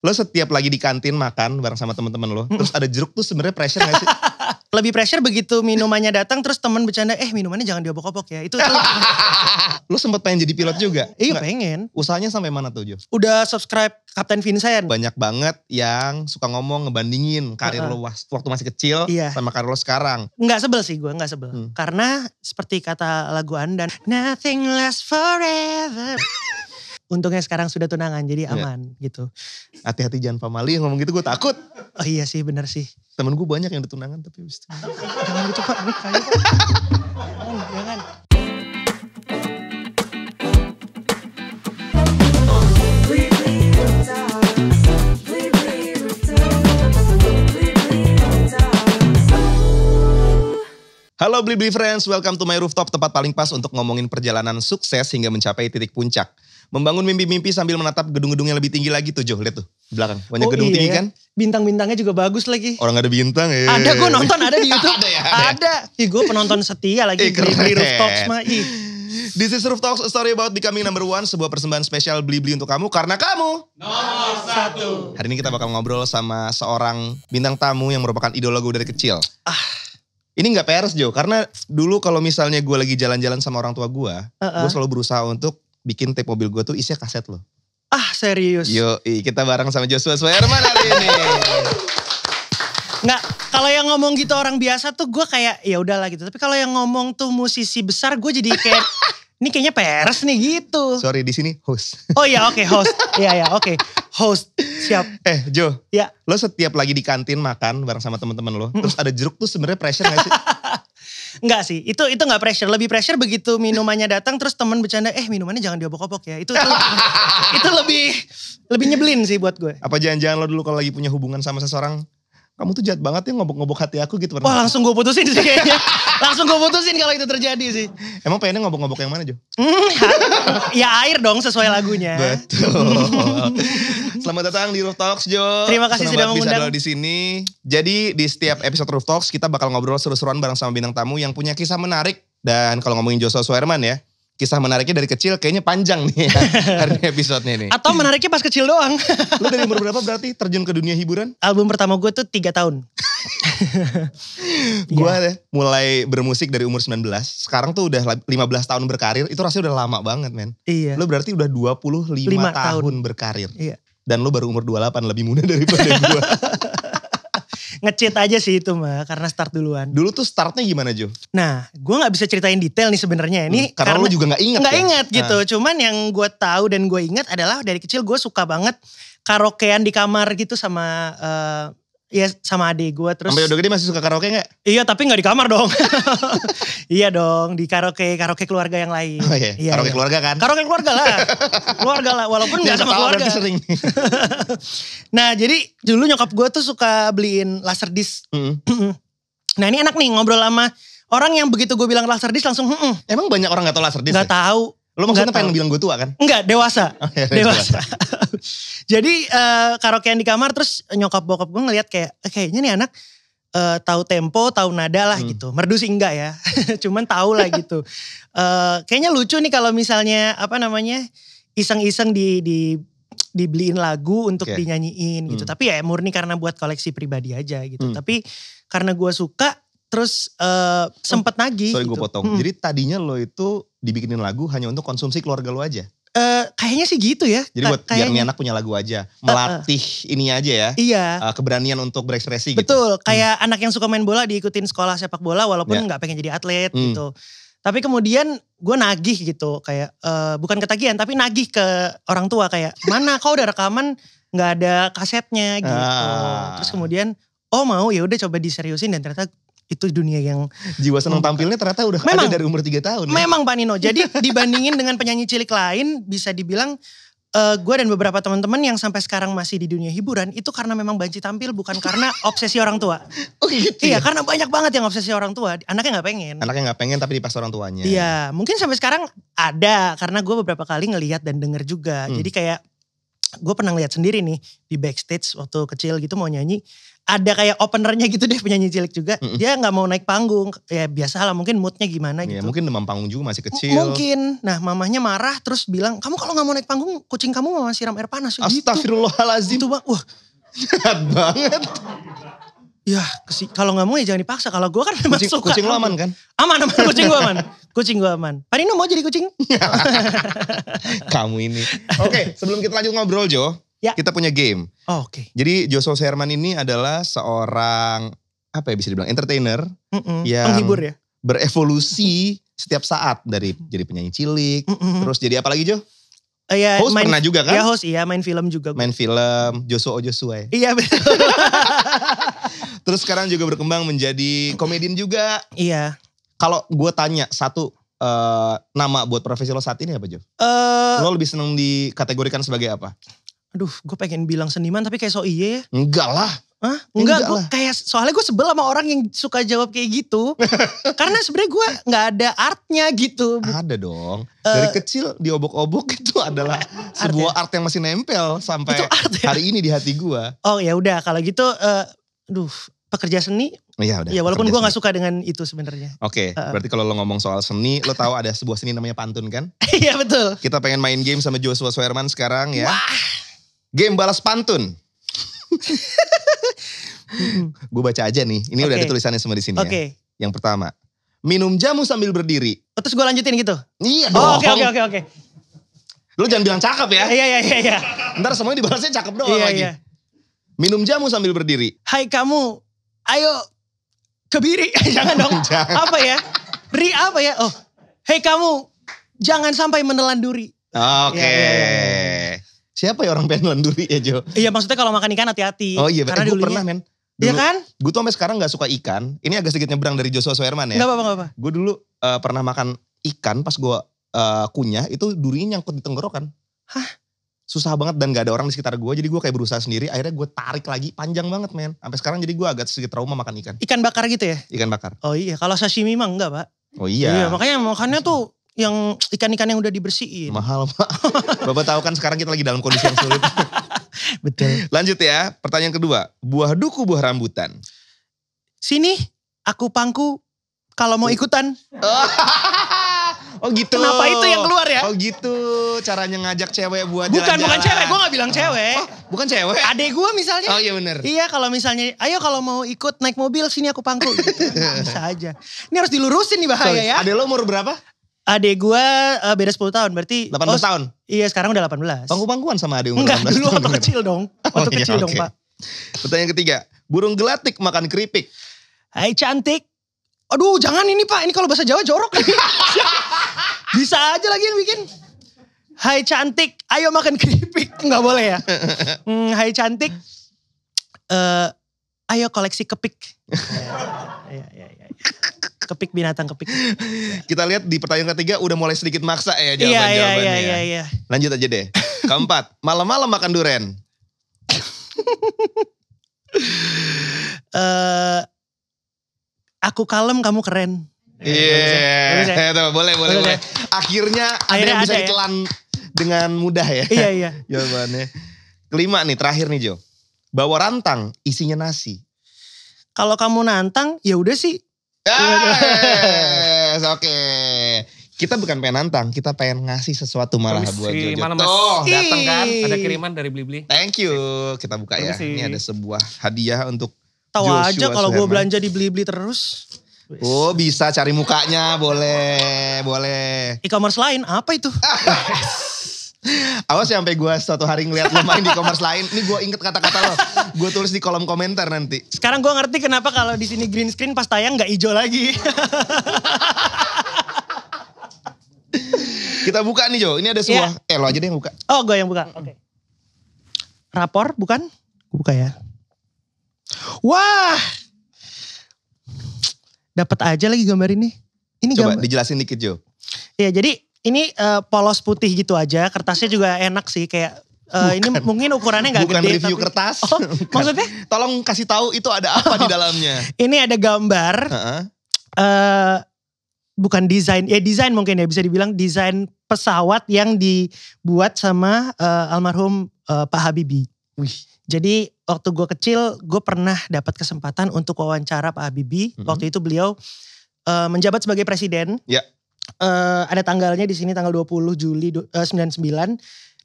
Lo setiap lagi di kantin makan bareng sama temen-temen lo, terus ada jeruk tuh sebenarnya pressure gak sih? Lebih pressure begitu minumannya datang terus teman bercanda, minumannya jangan diobok-obok ya. Itu tuh. Lo sempet pengen jadi pilot juga? Iya Nggak? pengen. Usahanya sampai mana tuh Jo? Udah subscribe Kapten Vincent. Banyak banget yang suka ngomong ngebandingin karir lo waktu masih kecil sama karir lo sekarang. Nggak sebel sih gue, nggak sebel. Karena seperti kata lagu Andan, nothing lasts forever. Untungnya sekarang sudah tunangan jadi aman gitu. Hati-hati jangan pamali ngomong gitu gue takut. Oh iya sih benar sih. Temen gue banyak yang udah tunangan tapi habis itu. Jangan gitu Pak, ini kayu Pak. Jangan. Halo Blibli Friends, welcome to my rooftop, tempat paling pas untuk ngomongin perjalanan sukses hingga mencapai titik puncak. Membangun mimpi-mimpi sambil menatap gedung-gedung yang lebih tinggi lagi tuh Jo, lihat tuh belakang. Banyak gedung tinggi kan? Bintang-bintangnya juga bagus lagi. Orang ada bintang ya. Ada, gue nonton ada di YouTube. Ada ya? Ada. Ih gue penonton setia lagi Blibli Rooftops mah. This is Rooftops, a story about becoming number one, sebuah persembahan spesial Blibli untuk kamu karena kamu nomor 1. Hari ini kita bakal ngobrol sama seorang bintang tamu yang merupakan idola gue dari kecil. Ini gak peres Jo, karena dulu kalau misalnya gue lagi jalan-jalan sama orang tua gue selalu berusaha untuk bikin tape mobil gue tuh isinya kaset loh. Serius? Yoi, kita bareng sama Joshua Suherman hari ini. Nggak, kalau yang ngomong gitu orang biasa tuh gue kayak ya udahlah gitu. Tapi kalau yang ngomong tuh musisi besar gue jadi kayak ini kayaknya peres nih gitu. Sorry, di sini host. Oh iya oke, host. Iya oke. Host, siap. Jo, ya. Lo setiap lagi di kantin makan bareng sama temen-temen lo, terus ada jeruk tuh sebenarnya pressure gak sih? Enggak sih, itu gak pressure. Lebih pressure begitu minumannya datang terus teman bercanda, minumannya jangan diobok-obok ya. Itu lebih nyebelin sih buat gue. Apa jangan-jangan lo dulu kalau lagi punya hubungan sama seseorang, kamu tuh jahat banget ya ngobok-ngobok hati aku gitu. Wah langsung gue putusin sih kayaknya. Langsung gue putusin kalau itu terjadi sih. Emang pengennya ngobok-ngobok yang mana Jo? Ya air dong sesuai lagunya. Betul. Selamat datang di Rooftops Jo. Terima kasih sudah mengundang. Bisa ada di sini. Jadi di setiap episode Rooftops kita bakal ngobrol seru-seruan bareng sama bintang tamu yang punya kisah menarik. Dan kalau ngomongin Joshua Suherman ya, kisah menariknya dari kecil kayaknya panjang nih ya, hari ini episode-nya nih. Atau menariknya pas kecil doang. Lu dari umur berapa berarti terjun ke dunia hiburan? Album pertama gue tuh 3 tahun. Gue mulai bermusik dari umur 19. Sekarang tuh udah 15 tahun berkarir. Itu rasanya udah lama banget men. Iya. Lu berarti udah 25 tahun berkarir. Iya. Dan lu baru umur 28, lebih muda daripada gue. Nge-cheat aja sih itu mah karena start duluan. Dulu tuh startnya gimana Jo? Nah gue gak bisa ceritain detail nih sebenarnya. Ini karena lu juga gak inget Gak inget gitu. Cuman yang gue tahu dan gue ingat adalah dari kecil gue suka banget karaokean di kamar gitu sama sama adik gue. Terus sampai udah gede masih suka karaoke gak? Iya tapi gak di kamar dong. Iya dong di karaoke keluarga yang lain. Oh iya, karaoke keluarga kan? Karaoke keluarga lah. Walaupun gak sama keluarga. Sering. Nah jadi dulu nyokap gue tuh suka beliin laserdisc. Nah ini enak nih ngobrol sama orang yang begitu gue bilang laserdisc langsung Emang banyak orang gak tahu laserdisc? Gak tahu. Lo maksudnya pengen bilang gue tua kan? Enggak, dewasa. Dewasa. Jadi karaokean di kamar terus nyokap bokap gue ngeliat kayaknya nih anak tahu tempo, tahu nada lah gitu. Merdu sih enggak ya. Cuman tahu lah gitu. Kayaknya lucu nih kalau misalnya iseng-iseng dibeliin lagu untuk dinyanyiin gitu. Tapi ya murni karena buat koleksi pribadi aja gitu. Tapi karena gue suka terus sempet nagih. Sorry gitu. gue potong. Jadi tadinya lo itu dibikinin lagu hanya untuk konsumsi keluarga lo aja? Kayaknya sih gitu ya. Jadi buat biar nih anak punya lagu aja. Melatih ini aja ya. Iya. Keberanian untuk berekspresi gitu. Betul. Kayak anak yang suka main bola diikutin sekolah sepak bola walaupun gak pengen jadi atlet gitu. Tapi kemudian gue nagih gitu. Kayak bukan ketagihan tapi nagih ke orang tua. Kayak mana kau udah rekaman gak ada kasetnya gitu. Terus kemudian mau ya udah coba diseriusin dan ternyata itu dunia yang jiwa senang tampilnya ternyata udah ada dari umur 3 tahun. Memang Pak Nino. Jadi dibandingin dengan penyanyi cilik lain bisa dibilang gue dan beberapa teman-teman yang sampai sekarang masih di dunia hiburan itu karena memang banci tampil bukan karena obsesi orang tua. Oh gitu. Iya, karena banyak banget yang obsesi orang tua. Anaknya nggak pengen. Anaknya nggak pengen tapi dipaksa orang tuanya. Iya, mungkin sampai sekarang ada karena gue beberapa kali ngelihat dan denger juga. Jadi kayak gue pernah lihat sendiri nih di backstage waktu kecil gitu mau nyanyi. ada kayak openernya gitu deh, penyanyi cilik juga. Dia gak mau naik panggung. Ya biasa lah, mungkin moodnya gimana gitu. Ya, mungkin demam panggung juga masih kecil. Mungkin. Nah mamahnya marah terus bilang, kamu kalau gak mau naik panggung, kucing kamu mau siram air panas. Astagfirullahaladzim. Gitu bang, wah. Jahat banget. Ya kalau gak mau ya jangan dipaksa. Kalau gue kan memang suka. Kucing lo aman kan? Aman, kucing gue aman. Kucing gue aman. Pak Nino mau jadi kucing? Kamu ini. Oke, sebelum kita lanjut ngobrol Jo. Ya. Kita punya game. Oh, oke. Jadi Joshua Suherman ini adalah seorang, apa ya bisa dibilang, entertainer. Yang penghibur ya? Berevolusi setiap saat. Dari jadi penyanyi cilik, terus jadi apa lagi Jo? Host pernah juga kan? Iya host, iya main film juga. Main film, Joshua ya? Iya betul. Terus sekarang juga berkembang menjadi komedian juga. Iya. Kalau gue tanya satu nama buat profesi lo saat ini apa Jo? Lo lebih seneng dikategorikan sebagai apa? Aduh, gue pengen bilang seniman tapi kayak so iye. Enggak lah. Hah? Enggak, gue kayak soalnya gue sebel sama orang yang suka jawab kayak gitu. Karena sebenarnya gue nggak ada artnya gitu. Ada dong. Dari kecil diobok-obok itu adalah sebuah art yang masih nempel sampai hari ini di hati gue. Oh ya udah, kalau gitu, pekerja seni. Iya udah. Ya walaupun gue nggak suka dengan itu sebenarnya. Oke, berarti kalau lo ngomong soal seni, lo tahu ada sebuah seni namanya pantun kan? Iya betul. Kita pengen main game sama Joshua Suherman sekarang ya. Wah. Game balas pantun. Gue baca aja nih. Ini udah ada tulisannya semua di sini ya. Yang pertama, minum jamu sambil berdiri. Terus gue lanjutin gitu? Iya dong. Oke. Lu jangan bilang cakep ya. Iya. Ntar semuanya dibalasnya cakep doang lagi. Iya. Minum jamu sambil berdiri. Hai kamu, ayo kebiri. Jangan dong. Jangan. Apa ya? Apa ya? Oh, hei kamu, jangan sampai menelan duri. Oke. Ya. Siapa ya orang pengen nelan duri ya Jo? Iya maksudnya kalau makan ikan hati-hati. Oh iya, karena gue pernah men. Iya kan? Gue tuh sampai sekarang gak suka ikan. Ini agak sedikit nyebrang dari Joshua Suherman ya. Gak apa-apa. Gue dulu pernah makan ikan pas gue kunyah itu durinya nyangkut di tenggorokan. Hah? Susah banget dan gak ada orang di sekitar gue. Jadi gue kayak berusaha sendiri. Akhirnya gue tarik lagi panjang banget men. Sampai sekarang jadi gue agak sedikit trauma makan ikan. Ikan bakar gitu ya? Ikan bakar. Oh iya, kalau sashimi mah enggak Pak. Oh iya. Iya makanya makannya tuh yang ikan-ikan yang udah dibersihin. Mahal Pak. Bapak tahu kan sekarang kita lagi dalam kondisi yang sulit. Betul. Lanjut ya, pertanyaan kedua. Buah duku, buah rambutan. Sini, aku pangku kalau mau ikutan. Oh gitu. Kenapa itu yang keluar ya? Oh gitu, caranya ngajak cewek buat jalan-jalan. Bukan cewek, gue gak bilang cewek. Oh, bukan cewek? Adek gue misalnya. Oh iya bener. Iya kalau misalnya, ayo kalau mau ikut naik mobil sini aku pangku. Gitu. Bisa aja. Ini harus dilurusin nih bahaya ya. Adek lo umur berapa? Adek gue beda 10 tahun, berarti 18 tahun? Iya sekarang udah 18. Pangku-pangkuan sama adek umur 18 tahun? Enggak, dulu waktu kecil dong. Waktu kecil dong Pak. Pertanyaan ketiga, burung gelatik makan keripik. Hai cantik. Aduh jangan ini Pak, ini kalau bahasa Jawa jorok. Bisa aja lagi yang bikin. Hai cantik, ayo makan keripik. Enggak boleh ya. Hai cantik, ayo koleksi kepik. Iya. Kepik binatang kepik. Kita lihat di pertanyaan ketiga udah mulai sedikit maksa ya jawabannya. Iya. Lanjut aja deh. Keempat, malam-malam makan duren. Aku kalem, kamu keren. Iya, boleh. Akhirnya ada yang bisa ditelan dengan mudah ya. Iya. Jawabannya. Kelima nih, terakhir nih Jo. Bawa rantang, isinya nasi. Kalau kamu nantang, ya udah sih. Oke. Kita bukan pengen nantang, kita pengen ngasih sesuatu malah buat Jojo. Tuh, datang kan, ada kiriman dari Blibli. Thank you. Kita buka ya. Ini ada sebuah hadiah untuk tahu Joshua aja kalau gue Suherman. belanja di Blibli terus. Oh bisa cari mukanya, boleh. E-commerce lain, apa itu? Awas sampai gue suatu hari ngeliat lo main di e-commerce lain. Ini gue inget kata-kata lo. Gue tulis di kolom komentar nanti. Sekarang gue ngerti kenapa kalau di sini green screen pas tayang gak hijau lagi. Kita buka nih Jo. Ini ada sebuah. Lo aja deh yang buka. Oh gue yang buka. Oke. Rapor bukan? Gue buka ya. Wah. Dapat aja lagi gambar ini. Ini coba gambar. Dijelasin dikit Jo. Ya jadi ini polos putih gitu aja. Kertasnya juga enak sih kayak. Ini mungkin ukurannya gak bukan gede. Bukan review tapi, kertas. Oh, maksudnya? Tolong kasih tahu itu ada apa di dalamnya. Ini ada gambar. Bukan desain. Ya desain mungkin ya bisa dibilang desain pesawat yang dibuat sama almarhum Pak Habibie. Wih. Jadi waktu gue kecil, gue pernah dapat kesempatan untuk wawancara Pak Habibie. Waktu itu beliau menjabat sebagai presiden. Ya. Ada tanggalnya di sini tanggal 20 Juli 99.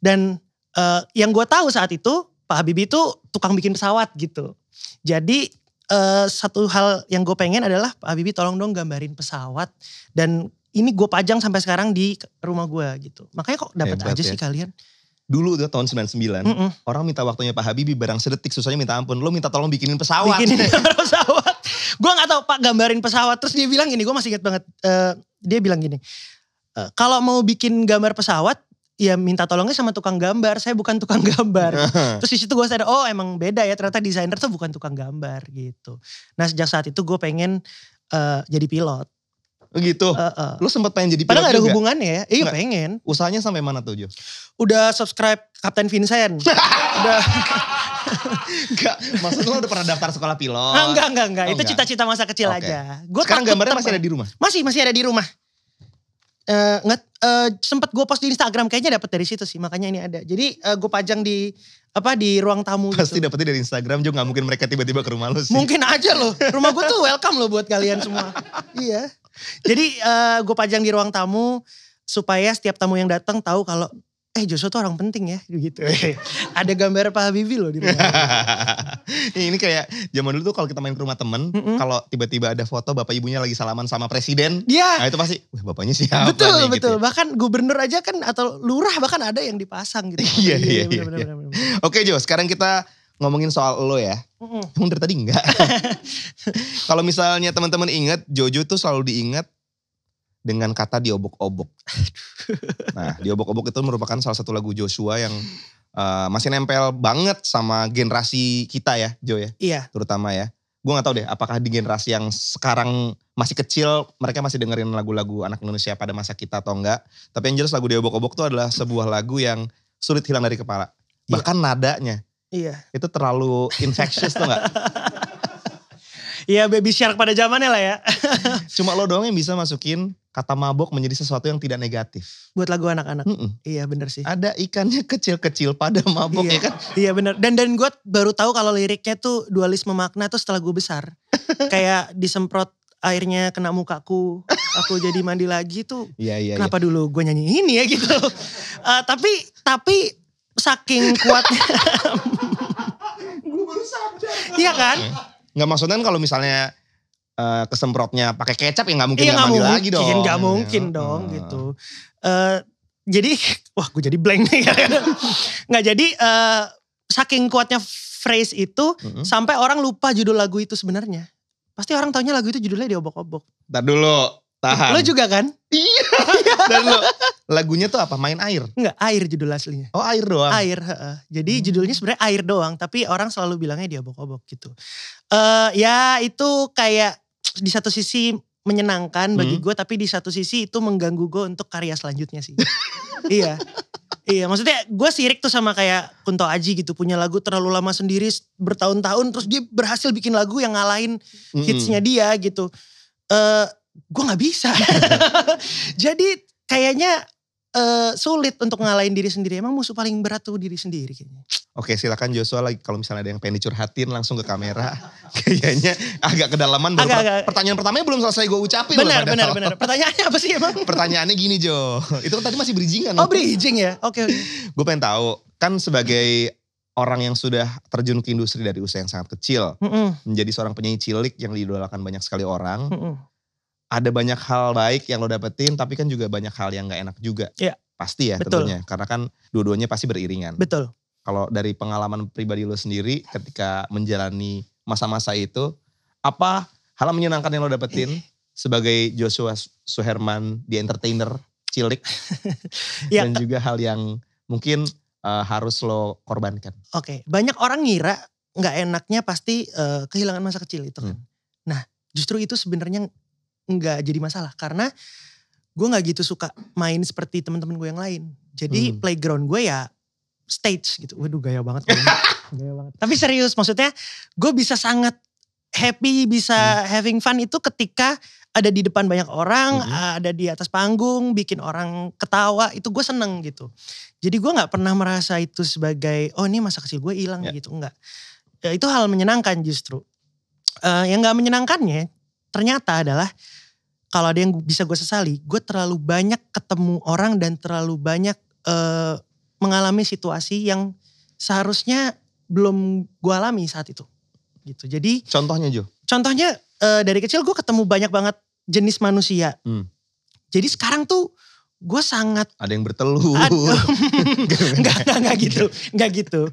Dan yang gue tahu saat itu Pak Habibie itu tukang bikin pesawat gitu. Jadi satu hal yang gue pengen adalah Pak Habibie tolong dong gambarin pesawat. Dan ini gue pajang sampai sekarang di rumah gue gitu. Makanya kok dapat aja sih kalian. Dulu tuh tahun 99, orang minta waktunya Pak Habibie barang sedetik, susahnya minta ampun. Lo minta tolong bikinin pesawat. Bikinin pesawat. Gue gak tahu Pak gambarin pesawat. Terus dia bilang gini, gue masih ingat banget. Dia bilang gini, kalau mau bikin gambar pesawat, ya minta tolongnya sama tukang gambar. Saya bukan tukang gambar. Terus disitu gue sadar, oh emang beda ya. Ternyata desainer tuh bukan tukang gambar gitu. Nah sejak saat itu gue pengen jadi pilot. Gitu. Lu sempat pengen jadi pilot padahal juga? Padahal gak ada hubungannya ya. Iya pengen. Usahanya sampai mana tuh Jo? Udah subscribe Kapten Vincent. Udah. Enggak, maksud lu udah pernah daftar sekolah pilot? Enggak. Itu cita-cita masa kecil aja. Gua sekarang gambarnya masih ada di rumah? Masih ada di rumah. Sempet gue post di Instagram, kayaknya dapet dari situ sih, makanya ini ada. Jadi gue pajang di ruang tamu. Pasti gitu. dapetnya dari Instagram juga, gak mungkin mereka tiba-tiba ke rumah lu sih. Mungkin aja loh, rumah gue tuh welcome loh buat kalian semua. Iya. Jadi gue pajang di ruang tamu supaya setiap tamu yang datang tahu kalau Joshua tuh orang penting ya gitu. Ada gambar Pak Habibie loh di rumah. Ini kayak zaman dulu tuh kalau kita main ke rumah temen, kalau tiba-tiba ada foto bapak ibunya lagi salaman sama presiden, nah itu pasti, wah bapaknya siapa betul, nih? Betul, gitu. Bahkan gubernur aja kan atau lurah bahkan ada yang dipasang gitu. Iya. Oke Jo, sekarang kita ngomongin soal lo ya. Emang dari tadi enggak? Kalau misalnya teman-teman ingat, Jojo tuh selalu diingat dengan kata diobok-obok. Nah, diobok-obok itu merupakan salah satu lagu Joshua yang masih nempel banget sama generasi kita ya, Jo ya. Iya. Terutama ya. Gue gak tahu deh apakah di generasi yang sekarang masih kecil mereka masih dengerin lagu-lagu anak Indonesia pada masa kita atau enggak. Tapi yang jelas lagu diobok-obok itu adalah sebuah lagu yang sulit hilang dari kepala. Bahkan nadanya. Iya. Itu terlalu infectious tuh gak? Iya Baby Shark pada zamannya lah ya. Cuma lo doang yang bisa masukin kata mabok menjadi sesuatu yang tidak negatif. Buat lagu anak-anak. Iya bener sih. Ada ikannya kecil-kecil pada mabok ya kan. Iya bener. Dan gue baru tahu kalau liriknya tuh dualisme makna tuh setelah gue besar. Kayak disemprot airnya kena mukaku. Aku jadi mandi lagi tuh. Iya. Kenapa dulu gue nyanyi ini ya gitu. Tapi saking kuatnya. Gue baru sadar. Iya kan. Nggak maksudnya kalau misalnya kesemprotnya pakai kecap ya nggak mungkin nggak mandi lagi dong. Nggak mungkin dong gitu. Jadi wah gue jadi blank nih. Nggak jadi saking kuatnya phrase itu sampai orang lupa judul lagu itu sebenarnya. Pasti orang taunya lagu itu judulnya diobok-obok. Ntar dulu, tahan. Lo juga kan? Iya. Dan lo lagunya tuh apa? Main air? Enggak, air judul aslinya. Oh air doang? Air, jadi judulnya sebenarnya air doang. Tapi orang selalu bilangnya diobok-obok gitu. Ya itu kayak di satu sisi menyenangkan bagi gue. Tapi di satu sisi itu mengganggu gue untuk karya selanjutnya sih. Iya maksudnya gue sirik tuh sama kayak Kunto Aji gitu. Punya lagu terlalu lama sendiri bertahun-tahun. Terus dia berhasil bikin lagu yang ngalahin hitsnya dia gitu. Gue gak bisa. Jadi kayaknya sulit untuk ngalahin diri sendiri. Emang musuh paling berat tuh diri sendiri kayaknya. Oke silakan Joshua lagi kalau misalnya ada yang pengen dicurhatin langsung ke kamera. Kayaknya agak kedalaman. Pertanyaan pertamanya belum selesai gue ucapin. Benar. Pertanyaannya apa sih emang? Pertanyaannya gini Jo. Itu kan tadi masih bridgingan. Oh bridging ya? Oke. Gue pengen tahu. Kan sebagai orang yang sudah terjun ke industri dari usia yang sangat kecil. Menjadi seorang penyanyi cilik yang diidolakan banyak sekali orang. Ada banyak hal baik yang lo dapetin. Tapi kan juga banyak hal yang gak enak juga. Iya. Pasti ya betul. Tentunya. Karena kan dua-duanya pasti beriringan. Betul. Kalau dari pengalaman pribadi lo sendiri ketika menjalani masa-masa itu, apa hal menyenangkan yang lo dapetin sebagai Joshua Suherman, the entertainer cilik, dan juga hal yang mungkin harus lo korbankan? Oke, banyak orang ngira nggak enaknya pasti kehilangan masa kecil itu kan. Nah justru itu sebenarnya nggak jadi masalah karena gue nggak gitu suka main seperti teman-teman gue yang lain. Jadi playground gue ya stage gitu. Waduh gaya banget. Gaya banget. Tapi serius maksudnya gue bisa sangat happy, bisa having fun itu ketika ada di depan banyak orang, ada di atas panggung, bikin orang ketawa, itu gue seneng gitu. Jadi gue gak pernah merasa itu sebagai, oh ini masa kecil gue hilang gitu, enggak. Ya, itu hal menyenangkan justru. Yang gak menyenangkannya ternyata adalah, kalau ada yang bisa gue sesali, gue terlalu banyak ketemu orang dan terlalu banyak mengalami situasi yang seharusnya belum gue alami saat itu. Gitu. Jadi contohnya Jo? Contohnya dari kecil gue ketemu banyak banget jenis manusia. Jadi sekarang tuh gue sangat. Ada yang bertelur. Enggak gitu.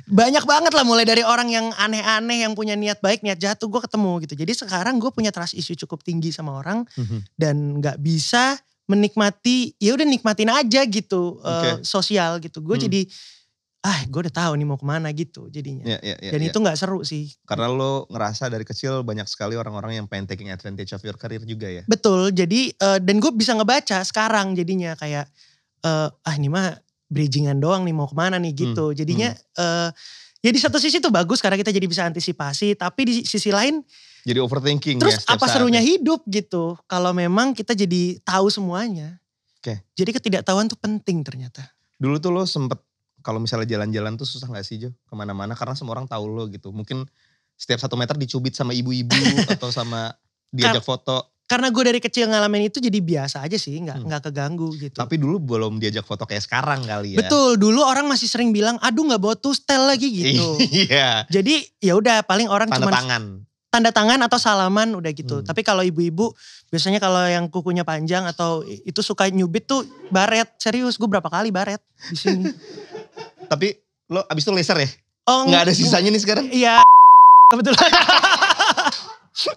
Banyak banget lah, mulai dari orang yang aneh-aneh, yang punya niat baik, niat jahat tuh gue ketemu gitu. Jadi sekarang gue punya trust issue cukup tinggi sama orang. Dan gak bisa menikmati, ya udah nikmatin aja gitu sosial gitu. Gue jadi gue udah tahu nih mau kemana gitu jadinya. Dan itu gak seru sih. Karena lo ngerasa dari kecil banyak sekali orang-orang yang pengen taking advantage of your career juga ya. Betul, jadi dan gue bisa ngebaca sekarang jadinya kayak ini mah bridgingan doang nih mau kemana nih gitu. Jadinya ya di satu sisi tuh bagus karena kita jadi bisa antisipasi, tapi di sisi lain jadi overthinking. Terus ya, apa serunya hidup gitu kalau memang kita jadi tahu semuanya. Jadi ketidaktahuan tuh penting ternyata. Dulu tuh lo sempet kalau misalnya jalan-jalan tuh susah gak sih Jo? Kemana-mana karena semua orang tahu lo gitu. Mungkin setiap 1 meter dicubit sama ibu-ibu atau sama diajak foto. Karena gue dari kecil ngalamin itu jadi biasa aja sih, nggak keganggu gitu. Tapi dulu belum diajak foto kayak sekarang kali ya. Betul, dulu orang masih sering bilang, aduh nggak bawa tustel lagi gitu. Iya. Jadi ya udah paling orang tanda cuman tangan. Tanda tangan atau salaman udah gitu. Tapi kalau ibu-ibu biasanya kalau yang kukunya panjang atau itu suka nyubit tuh baret. Serius, gue berapa kali baret di sini. Tapi lo abis itu laser ya? Oh, nggak ada sisanya nih sekarang? Iya, kebetulan.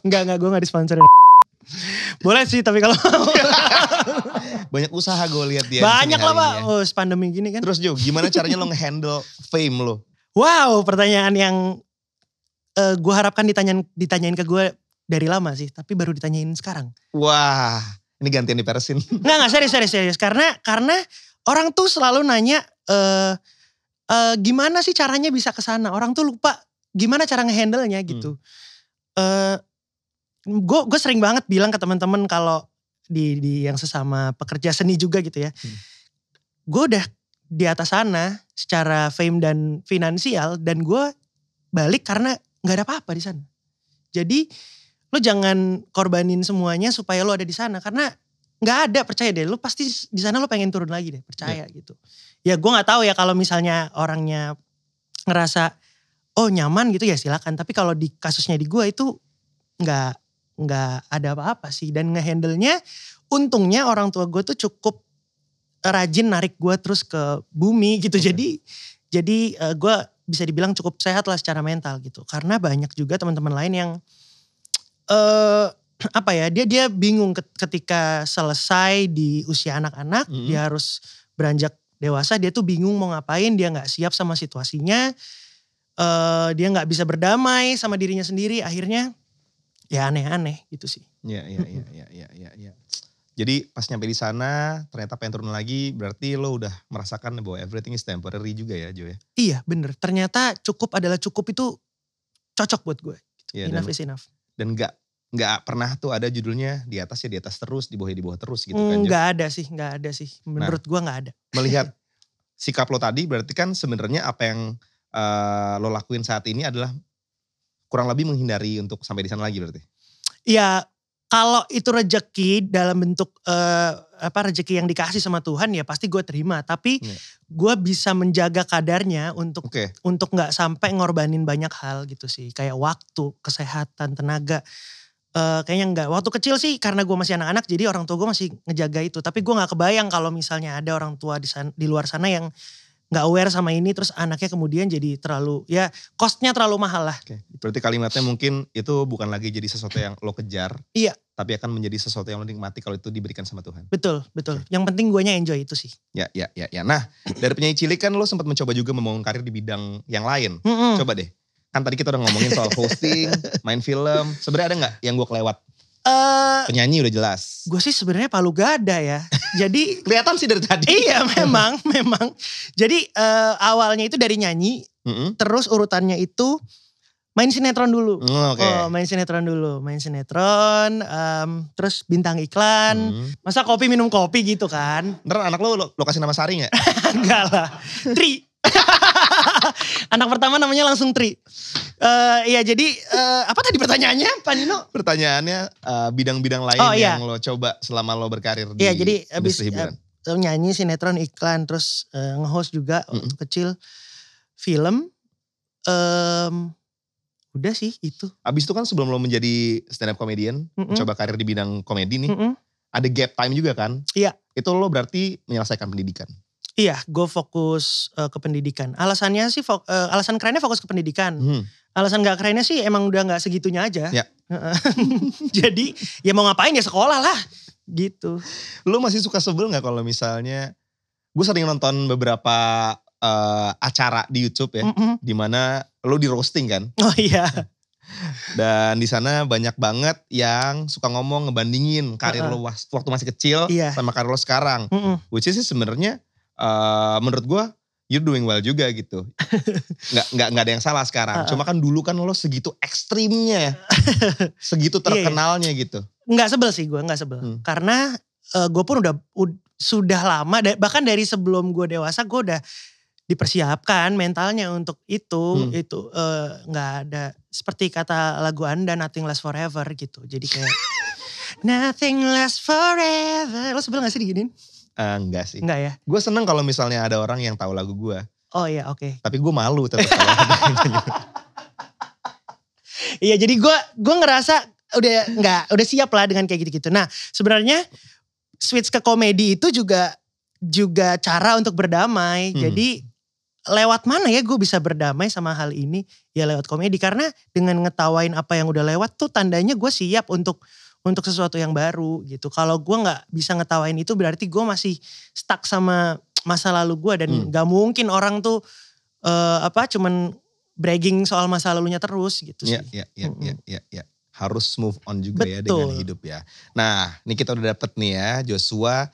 Enggak, gue gak disponsorin. Boleh sih tapi kalau banyak usaha gue lihat dia. Banyak lah Pak, pandemi gini kan. Terus Jo, gimana caranya lo nge-handle fame lo? Wow, pertanyaan yang gue harapkan ditanyain ke gue dari lama sih. Tapi baru ditanyain sekarang. Wah, ini gantian diperesin. Nggak, serius. Karena orang tuh selalu nanya, gimana sih caranya bisa ke sana? Orang tuh lupa gimana cara ngehandle-nya gitu. Gue sering banget bilang ke teman-teman kalau di yang sesama pekerja seni juga gitu ya. Gue udah di atas sana secara fame dan finansial dan gue balik karena nggak ada apa-apa di sana. Jadi lo jangan korbanin semuanya supaya lo ada di sana karena nggak ada, percaya deh, lo pasti di sana lo pengen turun lagi deh, percaya gitu. Ya gue nggak tahu ya kalau misalnya orangnya ngerasa oh nyaman gitu ya silakan. Tapi kalau di kasusnya di gue itu nggak ada apa-apa sih. Dan ngehandle-nya untungnya orang tua gue tuh cukup rajin narik gue terus ke bumi gitu. Jadi gue bisa dibilang cukup sehat lah secara mental gitu. Karena banyak juga teman-teman lain yang dia bingung ketika selesai di usia anak-anak, dia harus beranjak dewasa, dia tuh bingung mau ngapain, dia gak siap sama situasinya, dia gak bisa berdamai sama dirinya sendiri, akhirnya ya aneh-aneh gitu sih. Iya. Jadi pas nyampe di sana ternyata pengen turun lagi, berarti lo udah merasakan bahwa everything is temporary juga ya Jo ya? Iya bener, ternyata cukup adalah cukup itu cocok buat gue. Gitu. Ya, enough is enough. Dan gak pernah tuh ada judulnya di atas ya di atas terus, di bawah terus gitu kan Jo? Gak ada sih. Menurut gue gak ada. Melihat sikap lo tadi berarti kan sebenarnya apa yang lo lakuin saat ini adalah kurang lebih menghindari untuk sampai di sana lagi berarti? Iya, kalau itu rejeki dalam bentuk rejeki yang dikasih sama Tuhan ya pasti gue terima. Tapi gue bisa menjaga kadarnya untuk gak sampai ngorbanin banyak hal gitu sih. Kayak waktu, kesehatan, tenaga. Kayaknya enggak. Waktu kecil sih karena gue masih anak-anak jadi orang tua gue masih ngejaga itu. Tapi gue gak kebayang kalau misalnya ada orang tua di luar sana yang gak aware sama ini terus anaknya kemudian jadi terlalu ya costnya terlalu mahal lah. Berarti kalimatnya mungkin itu bukan lagi jadi sesuatu yang lo kejar. Iya. Tapi akan menjadi sesuatu yang lo nikmati kalau itu diberikan sama Tuhan. Betul. Yang penting guanya enjoy itu sih. Ya. Nah dari penyanyi cilik kan lo sempat mencoba juga membangun karir di bidang yang lain. Coba deh. Kan tadi kita udah ngomongin soal hosting, main film. Sebenarnya ada gak yang gue kelewat? Penyanyi udah jelas. Gue sih sebenarnya palu gada ya. Jadi kelihatan sih dari tadi. Iya memang. Jadi awalnya itu dari nyanyi. Terus urutannya itu Main sinetron dulu. Oke. Main sinetron dulu. Terus bintang iklan. Masa kopi minum kopi gitu kan. Ntar anak lo kasih nama Sari gak? Enggak lah. Tri. Anak pertama namanya langsung Tri. Iya jadi apa tadi pertanyaannya Pak Nino? Pertanyaannya bidang-bidang lain yang lo coba selama lo berkarir di jadi industri hiburan. Nyanyi, sinetron, iklan, terus nge-host juga waktu kecil. Film. Udah sih itu. Abis itu kan sebelum lo menjadi stand up comedian, coba karir di bidang komedi nih. Ada gap time juga kan? Iya. Itu lo berarti menyelesaikan pendidikan. Iya, gue fokus ke pendidikan. Alasannya sih, alasan kerennya fokus ke pendidikan. Alasan gak kerennya sih emang udah gak segitunya aja. Ya. Jadi ya mau ngapain ya sekolah lah. Gitu. Lo masih suka sebel gak kalau misalnya, gue sering nonton beberapa acara di YouTube ya. Dimana lo di roasting kan. Oh iya. Dan di sana banyak banget yang suka ngomong ngebandingin karir lo waktu masih kecil sama karir lo sekarang. Which is sebenarnya menurut gue you're doing well juga gitu. Nggak ada yang salah sekarang. Cuma kan dulu kan lo segitu ekstrimnya. Segitu terkenalnya gitu. Nggak sebel sih gue, nggak sebel. Karena gue pun sudah lama, bahkan dari sebelum gue dewasa gue udah dipersiapkan mentalnya untuk itu. Itu nggak ada, seperti kata lagu Anda, nothing lasts forever gitu. Jadi kayak nothing lasts forever. Lo sebel gak sih diginin? Enggak sih. Enggak ya? Gue seneng kalau misalnya ada orang yang tahu lagu gue. Oh iya, oke. Tapi gue malu tetap kalau ada yang nyanyi. Iya, jadi gue ngerasa udah siap lah dengan kayak gitu-gitu. Nah, sebenarnya switch ke komedi itu juga cara untuk berdamai. Jadi lewat mana ya gue bisa berdamai sama hal ini? Ya lewat komedi. Karena dengan ngetawain apa yang udah lewat tuh tandanya gue siap untuk sesuatu yang baru gitu. Kalau gue gak bisa ngetawain itu berarti gue masih stuck sama masa lalu gue. Dan gak mungkin orang tuh cuman bragging soal masa lalunya terus gitu sih. Iya. Harus move on juga. Betul. Ya dengan hidup ya. Nah ini kita udah dapet nih ya, Joshua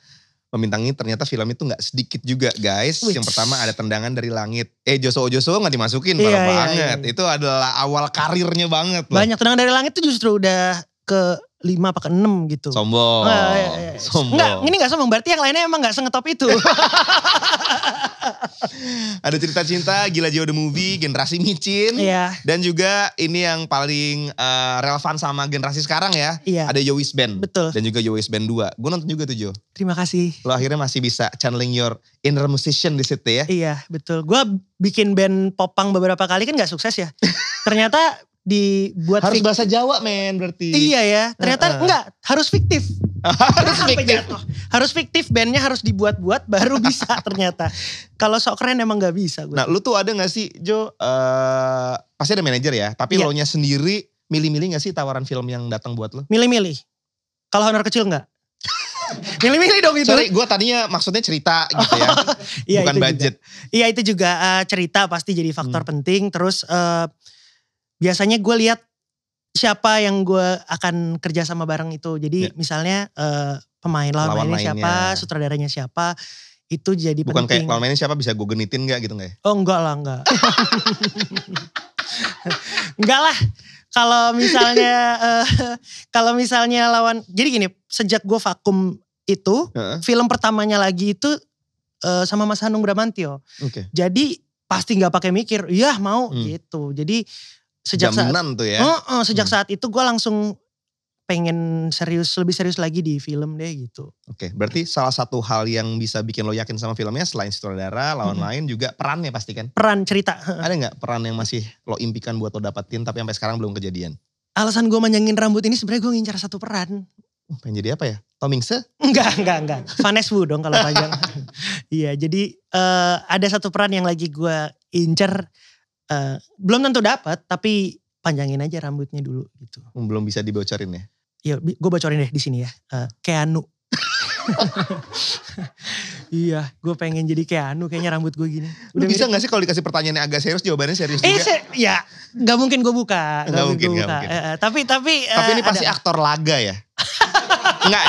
membintangi ternyata film itu gak sedikit juga guys. Yang pertama ada Tendangan dari Langit. Joshua gak dimasukin, parah banget. Iya. Itu adalah awal karirnya banget loh. Banyak, Tendangan dari Langit itu justru udah ke 5 apa ke 6 gitu. Sombong. Sombong. Enggak, ini gak sombong. Berarti yang lainnya emang gak sengetop itu. Ada Cerita Cinta, Gila Jiwa The Movie, Generasi Micin. Iya. Dan juga ini yang paling relevan sama generasi sekarang ya. Iya. Ada Yowis Band. Betul. Dan juga Yowis Band 2. Gue nonton juga tuh Jo. Terima kasih. Lo akhirnya masih bisa channeling your inner musician di situ ya. Iya betul. Gue bikin band popang beberapa kali kan gak sukses ya. Ternyata dibuat harus bahasa Jawa men berarti. Iya ya. Ternyata enggak, harus fiktif. Harus fiktif, bandnya harus dibuat-buat baru bisa ternyata. Kalau sok keren emang gak bisa. Nah lu tuh ada gak sih Jo, pasti ada manajer ya, tapi lo nya sendiri milih-milih gak sih tawaran film yang datang buat lo? Milih-milih. Kalau honor kecil enggak? Milih-milih dong itu. Sorry, gue tadinya maksudnya cerita gitu ya, bukan budget. Iya itu juga cerita pasti jadi faktor penting. Terus biasanya gue lihat siapa yang gue akan kerja sama bareng itu. Jadi misalnya lawan mainnya siapa, sutradaranya siapa, itu jadi bukan penting. Bukan kayak lawan mainnya siapa bisa gue genitin gak gitu gak ya? Oh enggak lah, enggak. Enggak lah. Kalau misalnya lawan, jadi gini, sejak gue vakum itu, film pertamanya lagi itu sama Mas Hanung Bramantyo. Okay. Jadi pasti gak pakai mikir, iya mau gitu. Jadi sejak jaminan tuh ya. Sejak saat itu gue langsung pengen lebih serius lagi di film deh gitu. Oke, berarti salah satu hal yang bisa bikin lo yakin sama filmnya selain sutradara, lawan main juga perannya pasti kan? Peran cerita. Ada gak peran yang masih lo impikan buat lo dapetin tapi sampai sekarang belum kejadian? Alasan gue manjangin rambut ini sebenarnya gue ngincar satu peran. Pengen jadi apa ya? Tom Mingse? Enggak. Vanessa Wu dong kalau panjang. Iya, jadi ada satu peran yang lagi gue incer. Belum tentu dapat, tapi panjangin aja rambutnya dulu gitu. Belum bisa dibocorin ya? Iya, gue bocorin deh di sini ya. Keanu. Iya, gue pengen jadi Keanu, kayaknya rambut gue gini. Udah bisa gak sih kalau dikasih pertanyaan yang agak serius, jawabannya serius juga? Ya, gak mungkin gue buka. Gak mungkin. Tapi ini pasti aktor laga ya? Enggak